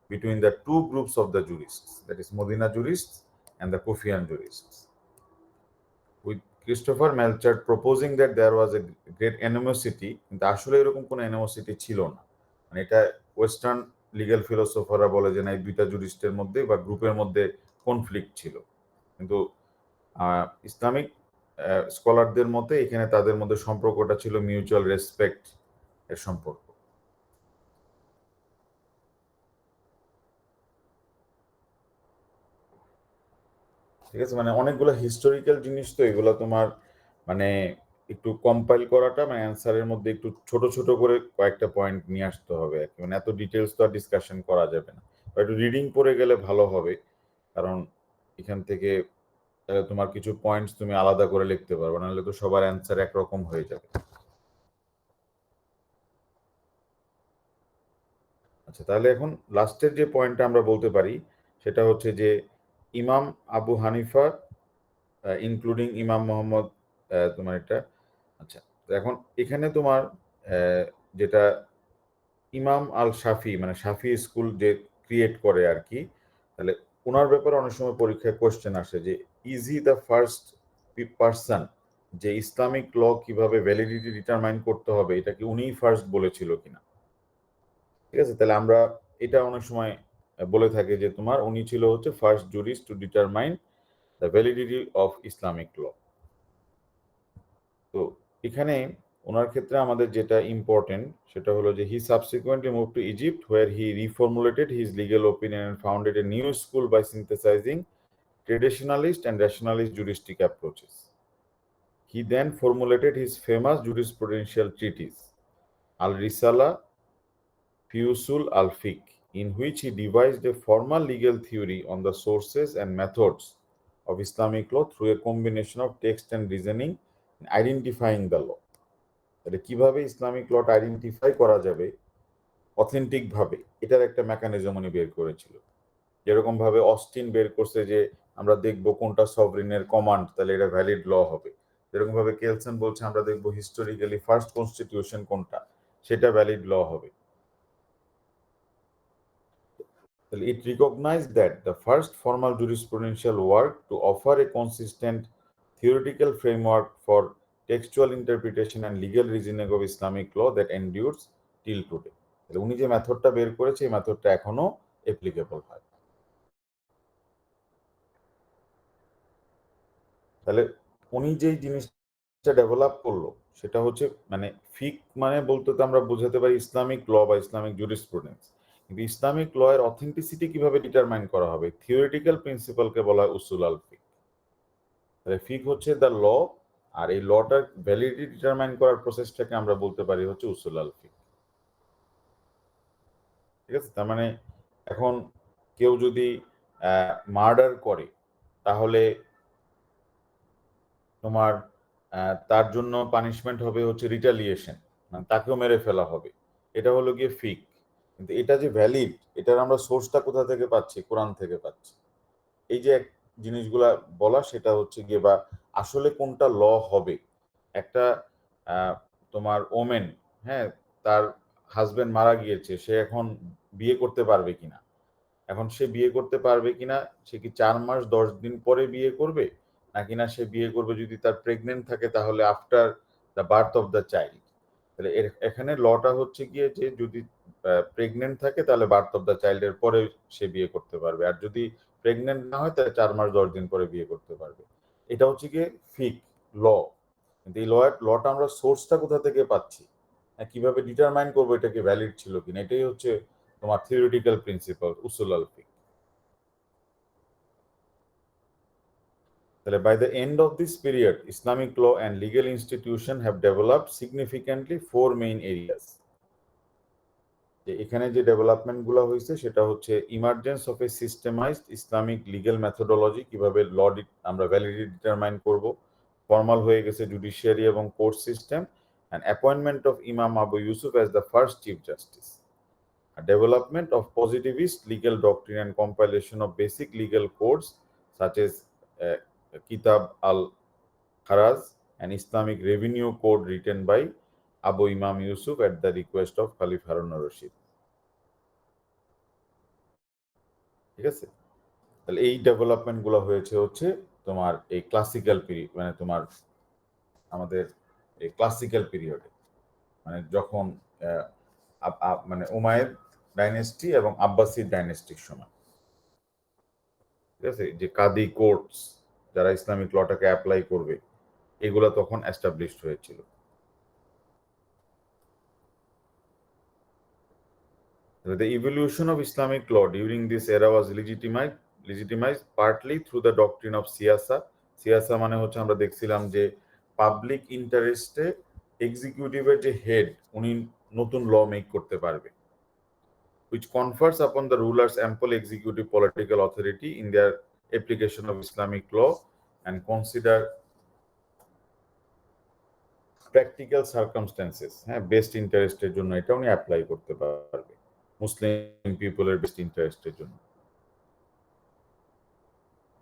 between the two groups of the jurists, that is Modena jurists and the Kufian jurists, with Christopher Melchert proposing that there was a great animosity, কিন্তু আসলে এরকম কোনো animosity ছিল না। মানে এটা western legal ফিলোসোফাররা বলে যে না, এই দুইটা জুরিস্টের মধ্যে বা গ্রুপের মধ্যে কনফ্লিক্ট ছিল, কিন্তু ইসলামিক স্কলারদের মতে এখানে তাদের মধ্যে সম্পর্কটা ছিল মিউচুয়াল রেসপেক্ট এর সম্পর্ক। ঠিক আছে, মানে অনেকগুলো হিস্টোরিক্যাল জিনিস, তো এগুলো তোমার মানে একটু কম্পাইল করাটা, মানে অ্যান্সারের মধ্যে একটু ছোট ছোট করে কয়েকটা পয়েন্ট নিয়ে আসতে হবে আর কি, মানে এত ডিটেলস তো আর ডিসকাশন করা যাবে না, একটু রিডিং পড়ে গেলে ভালো হবে, কারণ এখান থেকে তোমার কিছু পয়েন্টস তুমি আলাদা করে লিখতে পারবে, নাহলে তো সবার অ্যান্সার একরকম হয়ে যাবে। আচ্ছা, তাহলে এখন লাস্টের যে পয়েন্টটা আমরা বলতে পারি সেটা হচ্ছে যে ইমাম আবু হানিফা ইনক্লুডিং ইমাম মোহাম্মদ, তোমার এটা আচ্ছা, তো এখন এখানে তোমার যেটা ইমাম আল শাফি, মানে শাফি স্কুল যে ক্রিয়েট করে আর কি, তাহলে ওনার ব্যাপারে অনেক সময় পরীক্ষায় কোয়েশ্চেন আসে যে is he the first person যে ইসলামিক ল কিভাবে ভ্যালিডিটি ডিটারমাইন করতে হবে, এটা কি উনিই ফার্স্ট বলেছিল কিনা। ঠিক আছে, তাহলে আমরা এটা অনেক সময় বলে থাকি যে তোমার উনি ছিল হচ্ছে first jurist to determine the validity of Islamic law. তো এখানে ওনার ক্ষেত্রে আমাদের যেটা ইম্পর্টেন্ট সেটা হলো যে he subsequently move to Egypt where he reformulated his legal opinion and founded a new school by synthesizing traditionalist and rationalist juristic approaches. He then formulated his famous jurisprudential treatise, Al Risala fi Usul al Fiqh, in which he devised a formal legal theory on the sources and methods of Islamic law through a combination of text and reasoning, identifying the law. তাহলে কিভাবে Islamic লটা identify করা যাবে authentic ভাবে, এটার একটা mechanism উনি বের করেছিল। যেরকম ভাবে অস্টিন বের করছে যে আমরা দেখবো কোনটা সভরিনের কমান্ড, তাহলে এটা ভ্যালিড ল হবে। যেরকম ভাবে কেলসন বলছে আমরা দেখবো হিস্টোরিক্যালি ফার্স্ট কনস্টিটিউশন কোনটা, সেটা ভ্যালিড ল হবে। It recognized that the first formal jurisprudential work to offer a consistent theoretical framework for textual interpretation and legal reasoning of Islamic law that endures till today. উনি যে মেথডটা বের করেছে এই মেথডটা এখনো applicable হয়। তাহলে উনি যেই জিনিসটা ডেভেলপ করলো সেটা হচ্ছে মানে ফিক, মানে বলতে তো আমরা বোঝাতে পারি ইসলামিক ল বা ইসলামিক জুরিসপ্রুডেন্স, কিন্তু ইসলামিক ল এর অথেন্টিসিটি কিভাবে ডিটারমাইন করা হবে, থিওরিটিক্যাল প্রিন্সিপালকে বলা হয় উসুল আল ফিক। তাহলে ফিক হচ্ছে দ্য ল, আর এই লটার ভ্যালিডিটি ডিটারমাইন করার প্রসেসটাকে আমরা বলতে পারি হচ্ছে উসুল আল ফিক। ঠিক আছে, তার মানে এখন কেউ যদি মার্ডার করে তাহলে তোমার তার জন্য পানিশমেন্ট হবে হচ্ছে রিটালিয়েশন, মানে তাকেও মেরে ফেলা হবে, এটা হলো গিয়ে ফিক। কিন্তু এটা যে ভ্যালিড, এটার আমরা সোর্সটা কোথা থেকে পাচ্ছি, কোরআন থেকে পাচ্ছি। এই যে জিনিসগুলা বলা সেটা হচ্ছে গিয়ে, বা আসলে কোনটা ল হবে, একটা তোমার ওমেন, হ্যাঁ, তার হাজবেন্ড মারা গিয়েছে, সে এখন বিয়ে করতে পারবে কিনা, এখন সে বিয়ে করতে পারবে কিনা, সে কি 4 মাস 10 দিন পরে বিয়ে করবে, নাকি না সে বিয়ে করবে যদি তার প্রেগনেন্ট থাকে তাহলে after the birth of the child. তাহলে এখানে লটা হচ্ছে গিয়ে যে যদি প্রেগনেন্ট থাকে তাহলে বার্থ অফ দ্য চাইল্ডের পরে সে বিয়ে করতে পারবে, আর যদি প্রেগনেন্ট না হয় তাহলে 4 মাস 10 দিন পরে বিয়ে করতে পারবে। এটা হচ্ছে গিয়ে ফিক ল। কিন্তু এই লটা আমরা সোর্সটা কোথা থেকে পাচ্ছি, কিভাবে ডিটারমাইন করবো এটাকে ভ্যালিড ছিল কিনা, এটাই হচ্ছে তোমার থিওরিটিক্যাল প্রিন্সিপাল উসুল আল ফিক। তাহলে by the end of this period, Islamic law and legal institution have developed significantly 4 main areas. যে এখানে যে ডেভেলপমেন্টগুলো হয়েছে সেটা হচ্ছে emergence of a systemized Islamic legal methodology, কিভাবে আমরা ভ্যালিডিটি ডিটারমাইন করব, ফর্মাল হয়ে গেছে জুডিশিয়ারি এবং court system, and appointment of imam Abu Yusuf as the first chief justice, development of positivist legal doctrine and compilation of basic legal codes such as uh, Kitab al-Kharaz, an Islamic revenue code written by Abu Imam Yusuf at the request of Khalif Harun al-Rashid. ঠিক আছে, তাহলে এই development গুলো হয়েছে হচ্ছে তোমার এই classical period, মানে তোমার আমাদের এই ক্লাসিক্যাল পিরিয়ডে, মানে যখন মানে উমাইয়াদ ডাইনেস্টি এবং আব্বাসিদ ডাইনেস্টির সময়। ঠিক আছে, যে কাদি কোর্টস যারা ইসলামিক লটাকে অ্যাপ্লাই করবে এগুলো তখন এস্টাবলিশড হয়েছিল। The evolution of Islamic law during this era was legitimized partly through the doctrine of siyasa. Siyasa মানে হচ্ছে আমরা দেখছিলাম যে পাবলিক ইন্টারেস্টে এক্সিকিউটিভের যে হেড উনি নতুন ল মেক করতে পারবে, which confers upon the rulers ample executive political authority in their application of Islamic law and consider practical circumstances, হ্যাঁ, বেস্ট ইন্টারেস্টের জন্য এটা উনি অ্যাপ্লাই করতে পারবে মুসলিম পিপলের বেস্ট ইন্টারেস্টের জন্য।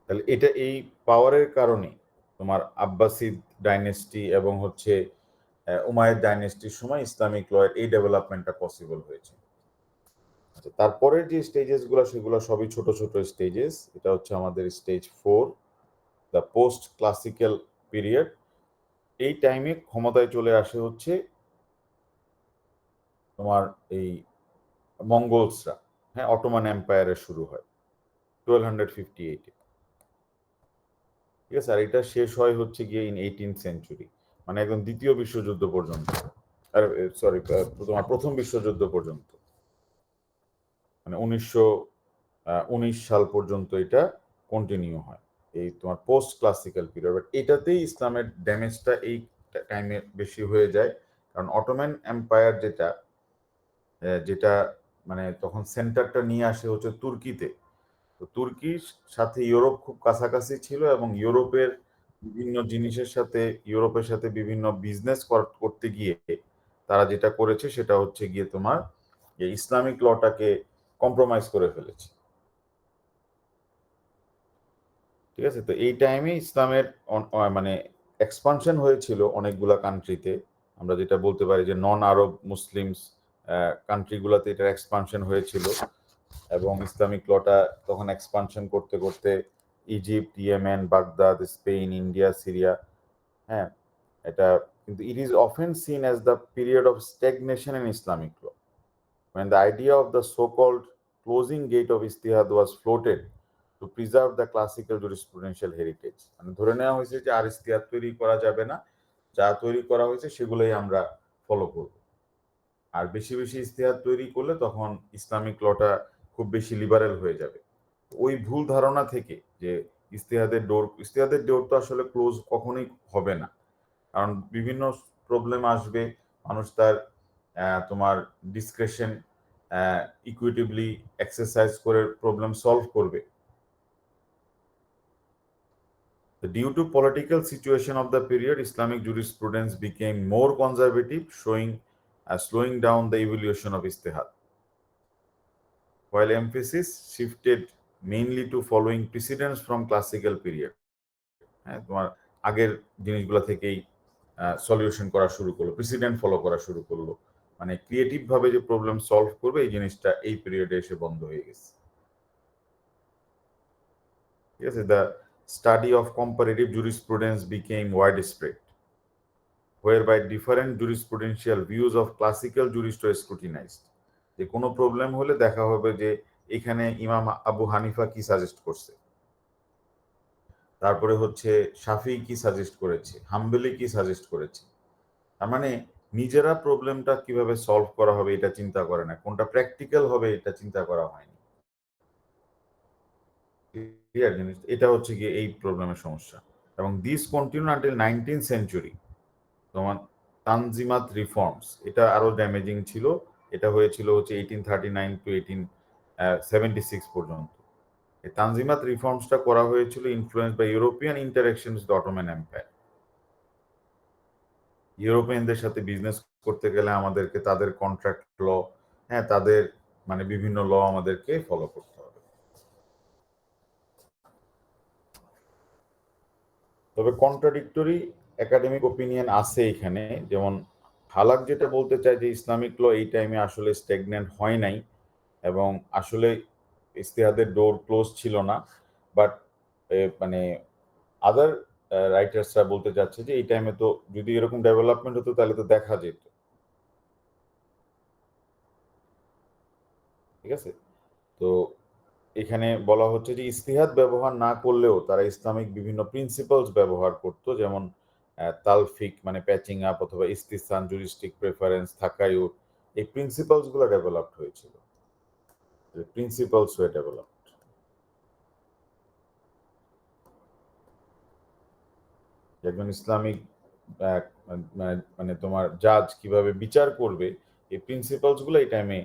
তাহলে এটা এই পাওয়ারের কারণে তোমার আব্বাসিদ ডাইনেস্টি এবং হচ্ছে উমাইয়াদ ডাইনেস্টির সময় ইসলামিক ল এই ডেভেলপমেন্টটা পসিবল হয়েছে। আচ্ছা, তারপরের যে স্টেজেসগুলো সেগুলো সবই ছোট ছোট স্টেজেস। এটা হচ্ছে আমাদের stage 4, the post classical period. এই টাইমে ক্ষমতায় চলে আসে হচ্ছে তোমার এই মঙ্গোলসরা, হ্যাঁ, অটোমান এম্পায়ারের শুরু হয় 1258-এ। ঠিক আছে, আর এটা শেষ হয় হচ্ছে গিয়ে ইন 18th সেঞ্চুরি, মানে একদম দ্বিতীয় বিশ্বযুদ্ধ পর্যন্ত, আর সরি তোমার প্রথম বিশ্বযুদ্ধ পর্যন্ত, মানে 1919 সাল পর্যন্ত এটা কন্টিনিউ হয়, এই তোমার পোস্ট ক্লাসিক্যাল পিরিয়ড। বাট এটাতেই ইসলামের ড্যামেজটা এই টাইমে বেশি হয়ে যায়, কারণ অটোমান এম্পায়ার যেটা যেটা মানে তখন সেন্টারটা নিয়ে আসে হচ্ছে তুর্কিতে। তো তুর্কির সাথে ইউরোপ খুব কাছাকাছি ছিল এবং ইউরোপের বিভিন্ন জিনিসের সাথে ইউরোপের সাথে বিভিন্ন বিজনেস করতে গিয়ে তারা যেটা করেছে সেটা হচ্ছে গিয়ে তোমার যে ইসলামিক লটাকে কম্প্রোমাইজ করে ফেলেছে। ঠিক আছে, তো এই টাইমে ইসলামের মানে এক্সপানশন হয়েছিল অনেকগুলা কান্ট্রিতে। আমরা যেটা বলতে পারি যে নন আরব মুসলিমস কান্ট্রিগুলোতে এটার এক্সপানশন হয়েছিল, এবং ইসলামিক লটা তখন এক্সপানশন করতে করতে Egypt, Yemen, Baghdad, Spain, India, Syria, হ্যাঁ, এটা কিন্তু it is often seen as the period of stagnation in Islamic law, when the idea of the so-called closing gate of ijtihad was floated to preserve the classical jurisprudential heritage। মানে ধরে নেওয়া হয়েছে যে আর ইজতিহাদ তৈরি করা যাবে না, যা তৈরি করা হয়েছে সেগুলোই আমরা ফলো করব, আর বেশি বেশি ইজতিহাদ তৈরি করলে তখন ইসলামিক লটা খুব বেশি লিবারেল হয়ে যাবে। ওই ভুল ধারণা থেকে যে ইজতিহাদের ডোর তো আসলে ক্লোজ কখনোই হবে না, কারণ বিভিন্ন প্রবলেম আসবে, মানুষ তার তোমার ডিসক্রেশন ইকুইটিভলি এক্সারসাইজ করে প্রবলেম সলভ করবে। Due to political situation of the period, Islamic jurisprudence became more conservative, slowing down the evolution of ijtihad, while emphasis shifted mainly to following precedents from classical period। হ্যাঁ, তোমার আগের জিনিসগুলো থেকেই solution করা শুরু করলো, president follow করা শুরু করলো, মানে ক্রিয়েটিভ ভাবে যে প্রবলেম সলভ করবে এই জিনিসটা এই পিরিয়ডে এসে বন্ধ হয়ে গেছে। ঠিক আছে, the study of comparative jurisprudence became widespread, whereby different jurisprudential views of classical jurists were scrutinized। যে কোনো প্রবলেম হলে দেখা হবে যে এখানে ইমাম আবু হানিফা কি সাজেস্ট করছে, তারপরে হচ্ছে শাফি কি সাজেস্ট করেছে, হাম্বলি কি সাজেস্ট করেছে। তার মানে নিজেরা প্রবলেমটা কিভাবে সলভ করা হবে এটা চিন্তা করে না, কোনটা প্র্যাকটিক্যাল হবে এটা চিন্তা করা হয়নি। ক্লিয়ার জিনিস, এটা হচ্ছে গিয়ে এই প্রবলেমের সমস্যা। এবং this continue until 19th century. তোমার তানজিমাত রিফর্মস, এটা আরো ড্যামেজিং ছিল এটা হয়েছিল হচ্ছে 1839 টু 1876 পর্যন্ত। এই তানজিমাত রিফর্মসটা করা হয়েছিল influence by European interactions the Ottoman Empire. ইউরোপিয়ানদের সাথে বিজনেস করতে গেলে আমাদেরকে তাদের কন্ট্রাক্ট ল, হ্যাঁ, তাদের মানে বিভিন্ন ল আমাদেরকে ফলো করতে হবে। তবে কন্ট্রাডিক্টরি একাডেমিক ওপিনিয়ন আছে এখানে। যেমন হালাক যেটা বলতে চায় যে ইসলামিক ল এই টাইমে আসলে স্ট্যাগন্যান্ট হয় নাই এবং আসলে ইজতিহাদের ডোর ক্লোজ ছিল না। বাট মানে আদার রাইটার্সরা বলতে চাচ্ছে যে এই টাইমে তো যদি এরকম ডেভেলপমেন্ট হতো তাহলে তো দেখা যেত। ঠিক আছে? তো এখানে বলা হচ্ছে যে ইজতিহাদ ব্যবহার না করলেও তারা ইসলামিক বিভিন্ন প্রিন্সিপালস ব্যবহার করত, যেমন তালফিক মানে প্যাচিং আপ অথবা ইস্তিসান জুরিস্টিক প্রেফারেন্স থাকায়ু, এই প্রিন্সিপালস গুলো ডেভেলপড হয়েছিল। Principles way develop. একজন ইসলামিক মানে তোমার জাজ কিভাবে বিচার করবে, এই প্রিন্সিপালস গুলো এই টাইমে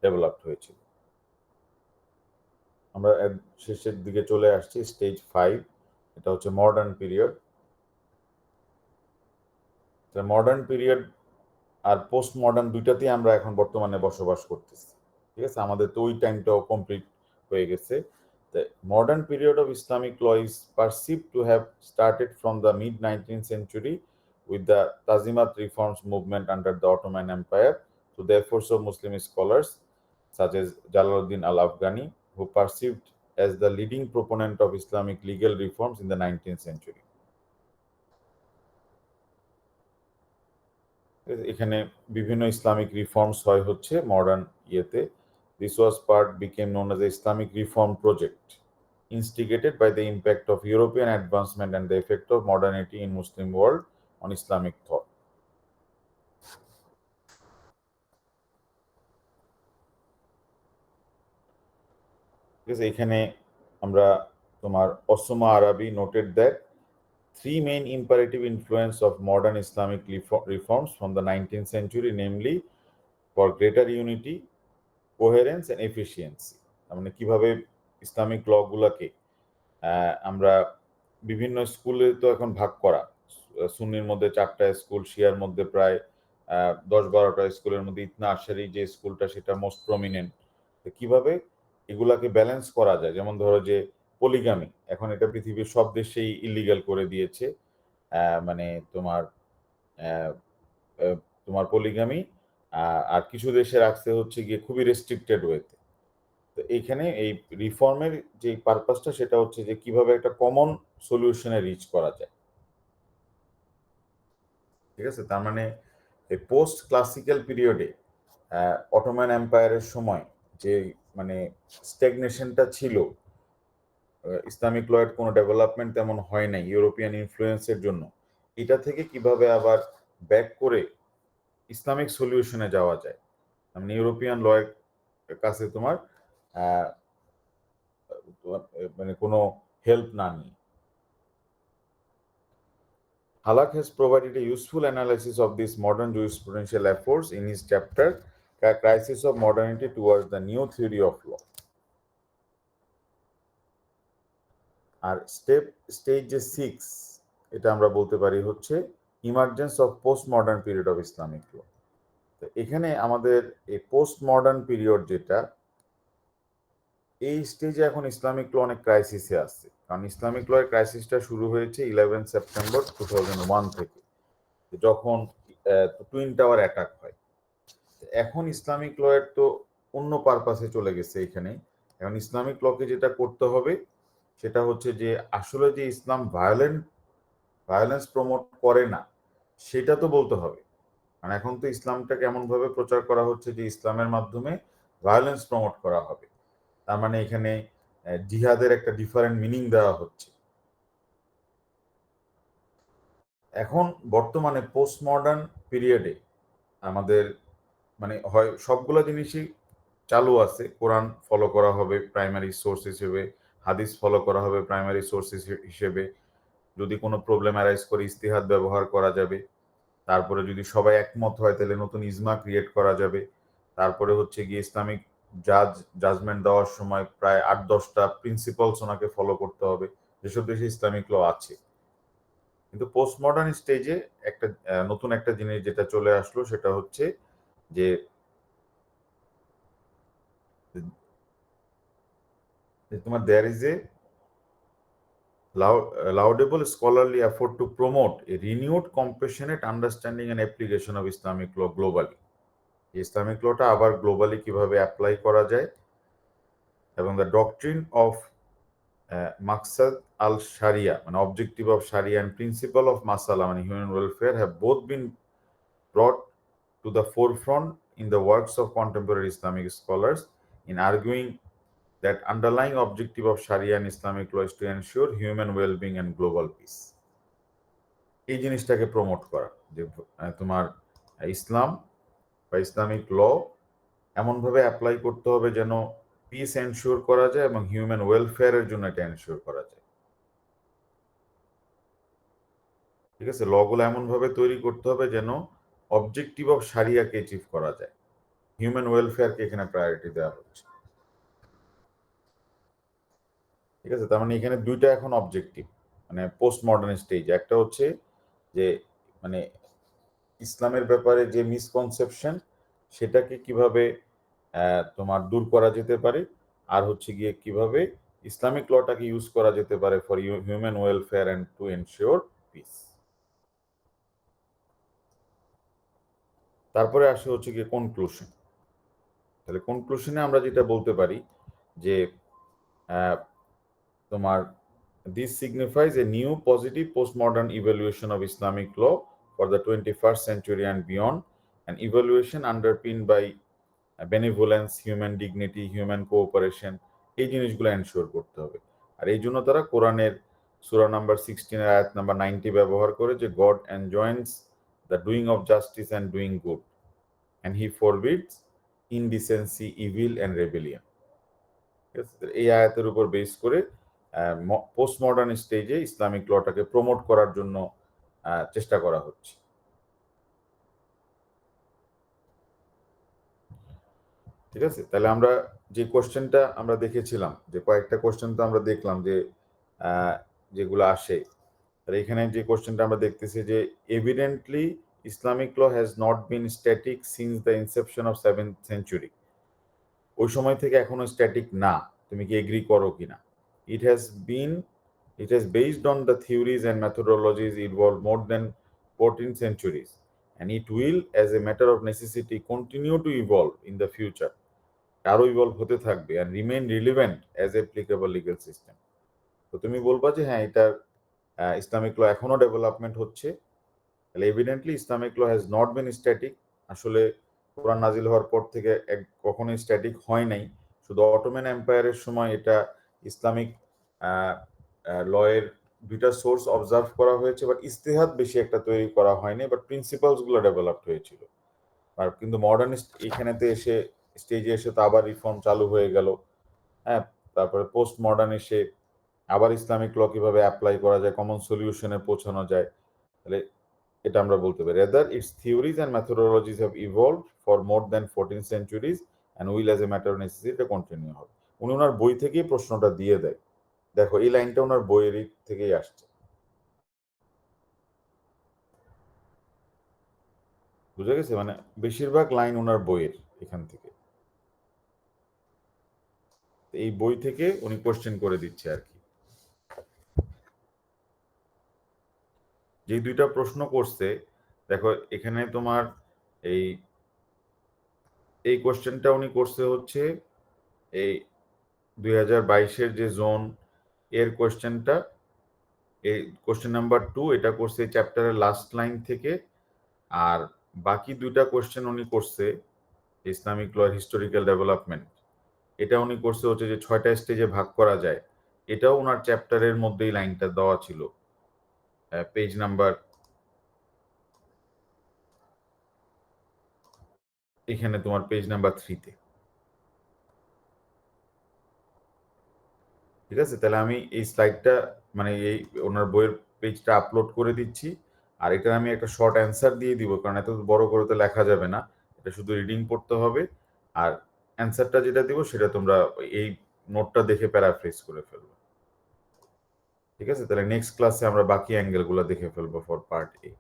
ডেভেলপড হয়েছিল। আমরা শেষের দিকে চলে আসছি, স্টেজ 5, এটা হচ্ছে মডার্ন পিরিয়ড। মডার্ন পিরিয়ড আর পোস্ট মডার্ন দুইটাতেই আমরা এখন বর্তমানে বসবাস করতেছি। ঠিক আছে, আমাদের তো ওই টাইমটাও কমপ্লিট হয়ে গেছে। Modern period of Islamic law is perceived to have started from the mid 19th century with the Tazimat reforms movement under the Ottoman Empire to the efforts of Muslim scholars such as Jalaluddin al-Afghani, who perceived as the leading proponent of Islamic legal reforms in the 19th century. এখানে বিভিন্ন Islamic reforms হয় হচ্ছে modern ইয়েতে। This was part became known as Islamic reform project instigated by the impact of European advancement and the effect of modernity in Muslim world on Islamic thought. এখানে আমরা তোমার অসমা Arabi noted that three main imperative influence of modern Islamic reforms from the 19th century, namely for greater unity, coherence and efficiency. মানে কিভাবে Islamic law গুলাকে আমরা বিভিন্ন স্কুলে তো এখন ভাগ করা, সুন্নির মধ্যে 4টা স্কুল, শিয়ার মধ্যে প্রায় 10-12টা স্কুলের মধ্যে ইতনা আশারি যে স্কুলটা সেটা মোস্ট প্রমিনেন্ট। কিভাবে এগুলাকে ব্যালেন্স করা যায়, যেমন ধরো যে পলিগামি, এখন এটা পৃথিবীর সব দেশেই ইলিগাল করে দিয়েছে। মানে তোমার তোমার পলিগামি, আর কিছু দেশে রাখতে হচ্ছে গিয়ে খুবই রেস্ট্রিক্টেড ওয়েতে। তো এইখানে এই রিফর্মের যে পারপাসটা সেটা হচ্ছে যে কিভাবে একটা কমন সলিউশনে রিচ করা যায়। ঠিক আছে, তার মানে এই পোস্ট ক্লাসিক্যাল পিরিয়ডে অটোমান এম্পায়ারের সময় যে মানে স্ট্যাগনেশনটা ছিল, ইসলামিক লয়ের কোনো ডেভেলপমেন্ট তেমন হয় নাই ইউরোপিয়ান ইনফ্লুয়েন্সের জন্য, এটা থেকে কিভাবে আবার ব্যাক করে ইসলামিক সলিউশনে যাওয়া যায়, মানে ইউরোপিয়ান লয়ের কাছে তোমার মানে কোনো হেল্প না নিয়ে। Halak has provided a useful analysis of these modern jurisprudential efforts in his chapter, The Crisis of Modernity Towards the New Theory of Law. আর স্টেজ 6, এটা আমরা বলতে পারি হচ্ছে emergence of post modern period of Islamic law. তো এখানে আমাদের এই পোস্ট মডার্ন পিরিয়ড যেটা, এই স্টেজে এখন ইসলামিক ল অনেক ক্রাইসিসে আছে, কারণ ইসলামিক ল এর ক্রাইসিসটা শুরু হয়েছে 11 সেপ্টেম্বর 2001 থেকে, যখন টুইন টাওয়ার অ্যাটাক হয়। এখন ইসলামিক ল এর তো অন্য পারপাসে চলে গেছে এখানে। এখন ইসলামিক লকে যেটা করতে হবে সেটা হচ্ছে যে আসলে যে ইসলাম ভায়োলেন্স প্রমোট করে না সেটা তো বলতে হবে। মানে এখন তো ইসলামটাকে এমনভাবে প্রচার করা হচ্ছে যে ইসলামের মাধ্যমে ভায়োলেন্স প্রমোট করা হবে, তার মানে এখানে জিহাদের একটা ডিফারেন্ট মিনিং দেওয়া হচ্ছে। এখন বর্তমানে পোস্ট মডার্ন পিরিয়ডে আমাদের মানে হয় সবগুলো জিনিসই চালু আছে, কোরআন ফলো করা হবে প্রাইমারি সোর্স হিসেবে, হাদিস ফলো করা হবে প্রাইমারি সোর্স হিসেবে, যদি কোনো প্রবলেম অ্যারাইজ করে ইস্তিহাদ ব্যবহার করা যাবে, তারপরে যদি সবাই একমত হয় তাহলে নতুন ইজমা ক্রিয়েট করা যাবে, তারপরে হচ্ছে গিয়ে ইসলামিক জাজমেন্ট দেওয়ার সময় প্রায় 8-10টা প্রিন্সিপালস ওনাকে ফলো করতে হবে, যেসব দেশে ইসলামিক ল আছে। কিন্তু পোস্ট মডার্ন স্টেজে একটা নতুন একটা জিনিস যেটা চলে আসলো সেটা হচ্ছে যে তোমার there is a laudable scholarly effort to promote a renewed compassionate understanding and application of Islamic law globally. Islamic লটা আবার গ্লোবালি কিভাবে অ্যাপ্লাই করা যায়, এবং দ্য ডক্ট্রিন অফ মাকসাদ আল শারিয়া মানে অবজেক্টিভ অফ শারিয়া অ্যান্ড প্রিন্সিপাল অফ মাসালা মানে human welfare have both been brought to the forefront in the works of contemporary Islamic scholars in arguing that underlying objective of Sharia and Islamic law is to ensure human well-being and global peace. এই জিনিসটাকে promote করা যে তোমার ইসলাম বা Islamic law এমনভাবে apply করতে হবে যেন পিস এনশিওর করা যায় এবং হিউম্যান ওয়েলফেয়ারের জন্য এটা এনশিওর করা যায়। ঠিক আছে, লগুলো এমনভাবে তৈরি করতে হবে যেন অবজেক্টিভ অফ শারিয়াকে অ্যাচিভ করা যায়, হিউম্যান ওয়েলফেয়ারকে এখানে প্রায়োরিটি দেওয়া হচ্ছে। ঠিক আছে, তার মানে এখানে দুইটা এখন অবজেক্টিভ মানে পোস্ট মডার্ন স্টেজ। একটা হচ্ছে যে মানে ইসলামের ব্যাপারে যে মিসকনসেপশন সেটাকে কিভাবে তোমার দূর করা যেতে পারে, আর হচ্ছে গিয়ে কিভাবে ইসলামিক লটাকে ইউজ করা যেতে পারে for human welfare and to ensure piece. তারপরে আসে হচ্ছে গিয়ে কনক্লুশন। তাহলে কনক্লুশনে আমরা যেটা বলতে পারি যে তোমার this signifies a new positive postmodern evaluation of Islamic law for the 21st century and beyond, an evaluation underpinned by benevolence, human dignity, human cooperation, এই জিনিসগুলো এনশিওর করতে হবে। আর এই জন্য তারা কোরআনের সূরা নাম্বার 16 এর আয়াত নাম্বার 90 ব্যবহার করে যে God enjoins the doing of justice and doing good and he forbids indecency, evil and rebellion। এই আয়াতের উপর বেস করে পোস্ট মডার্ন স্টেজে ইসলামিক লটাকে প্রমোট করার জন্য চেষ্টা করা হচ্ছে। ঠিক আছে, তাহলে আমরা যে কোশ্চেনটা আমরা দেখেছিলাম, যে কয়েকটা কোশ্চেন তো আমরা দেখলাম যে যেগুলো আসে, তাহলে এখানে যে কোশ্চেনটা আমরা দেখতেছি যে evidently Islamic law has not been static since the inception of 7th century. ওই সময় থেকে এখনো স্ট্যাটিক না, তুমি কি এগ্রি করো কিনা? It has based on the theories and methodologies evolved more than 14 centuries, and it will, as a matter of necessity, continue to evolve in the future. আরো ইভলভ হতে থাকবে and remain relevant as applicable legal system. তো তুমি বলবা যে হ্যাঁ, এটা Islamic law এখনো ডেভেলপমেন্ট হচ্ছে। তাহলে evidently Islamic law has not been static. আসলে কোরআন নাজিল হওয়ার পর থেকে কখনোই স্ট্যাটিক হয় নাই। শুধু অটোমান এম্পায়ারের সময় এটা ইসলামিক লয়ের দুইটা সোর্স অবজার্ভ করা হয়েছে, বাট ইস্তেহাদ বেশি একটা তৈরি করা হয়নি, বাট প্রিন্সিপালস গুলো ডেভেলপড হয়েছিল। আর কিন্তু মডার্নিস্ট এইখানেতে এসে স্টেজে এসে তো আবার রিফর্ম চালু হয়ে গেল। হ্যাঁ, তারপরে পোস্ট মডার্ন এসে আবার ইসলামিক ল কিভাবে অ্যাপ্লাই করা যায়, কমন সলিউশনে পৌঁছানো যায়, তাহলে এটা আমরা বলতে পারি rather its theories and methodologies have evolved for more than 14 centuries and will as a matter of necessity এটা কন্টিনিউ হবে। উনি ওনার বই থেকেই প্রশ্নটা দিয়ে দেয়। দেখো এই লাইনটা ওনার বইয়ের থেকেই আসছে, বুঝা গেছে? মানে বেশিরভাগ লাইন ওনার বইয়ের এখান থেকে, এই বই থেকে উনি কোশ্চেন করে দিচ্ছে আর কি। যে দুইটা প্রশ্ন করছে দেখো এখানে তোমার এই এই কোশ্চেনটা উনি করছে হচ্ছে এই 2022-এর যে জোন এর কোশ্চেনটা, এই কোশ্চেন নাম্বার 2 এটা করছে চ্যাপ্টারের লাস্ট লাইন থেকে। আর বাকি দুইটা কোশ্চেন উনি করছে ইসলামিক ল হিস্টোরিক্যাল ডেভেলপমেন্ট, এটা উনি করছে হচ্ছে যে 6টা স্টেজে ভাগ করা যায়, এটাও ওনার চ্যাপ্টারের মধ্যেই লাইনটা দেওয়া ছিল পেজ নাম্বার, এখানে তোমার পেজ নাম্বার 3-তে। ঠিক আছে, তাহলে আমি এই স্লাইডটা মানে এই ওনার বইয়ের পেজটা আপলোড করে দিচ্ছি, আর এটা আমি একটা শর্ট অ্যান্সার দিয়ে দিব, কারণ এত বড় করে তো লেখা যাবে না, এটা শুধু রিডিং পড়তে হবে। আর অ্যান্সারটা যেটা দিব সেটা তোমরা এই নোটটা দেখে প্যারাফ্রেজ করে ফেলবো। ঠিক আছে, তাহলে নেক্সট ক্লাসে আমরা বাকি অ্যাঙ্গেলগুলো দেখে ফেলবো ফর পার্ট এ।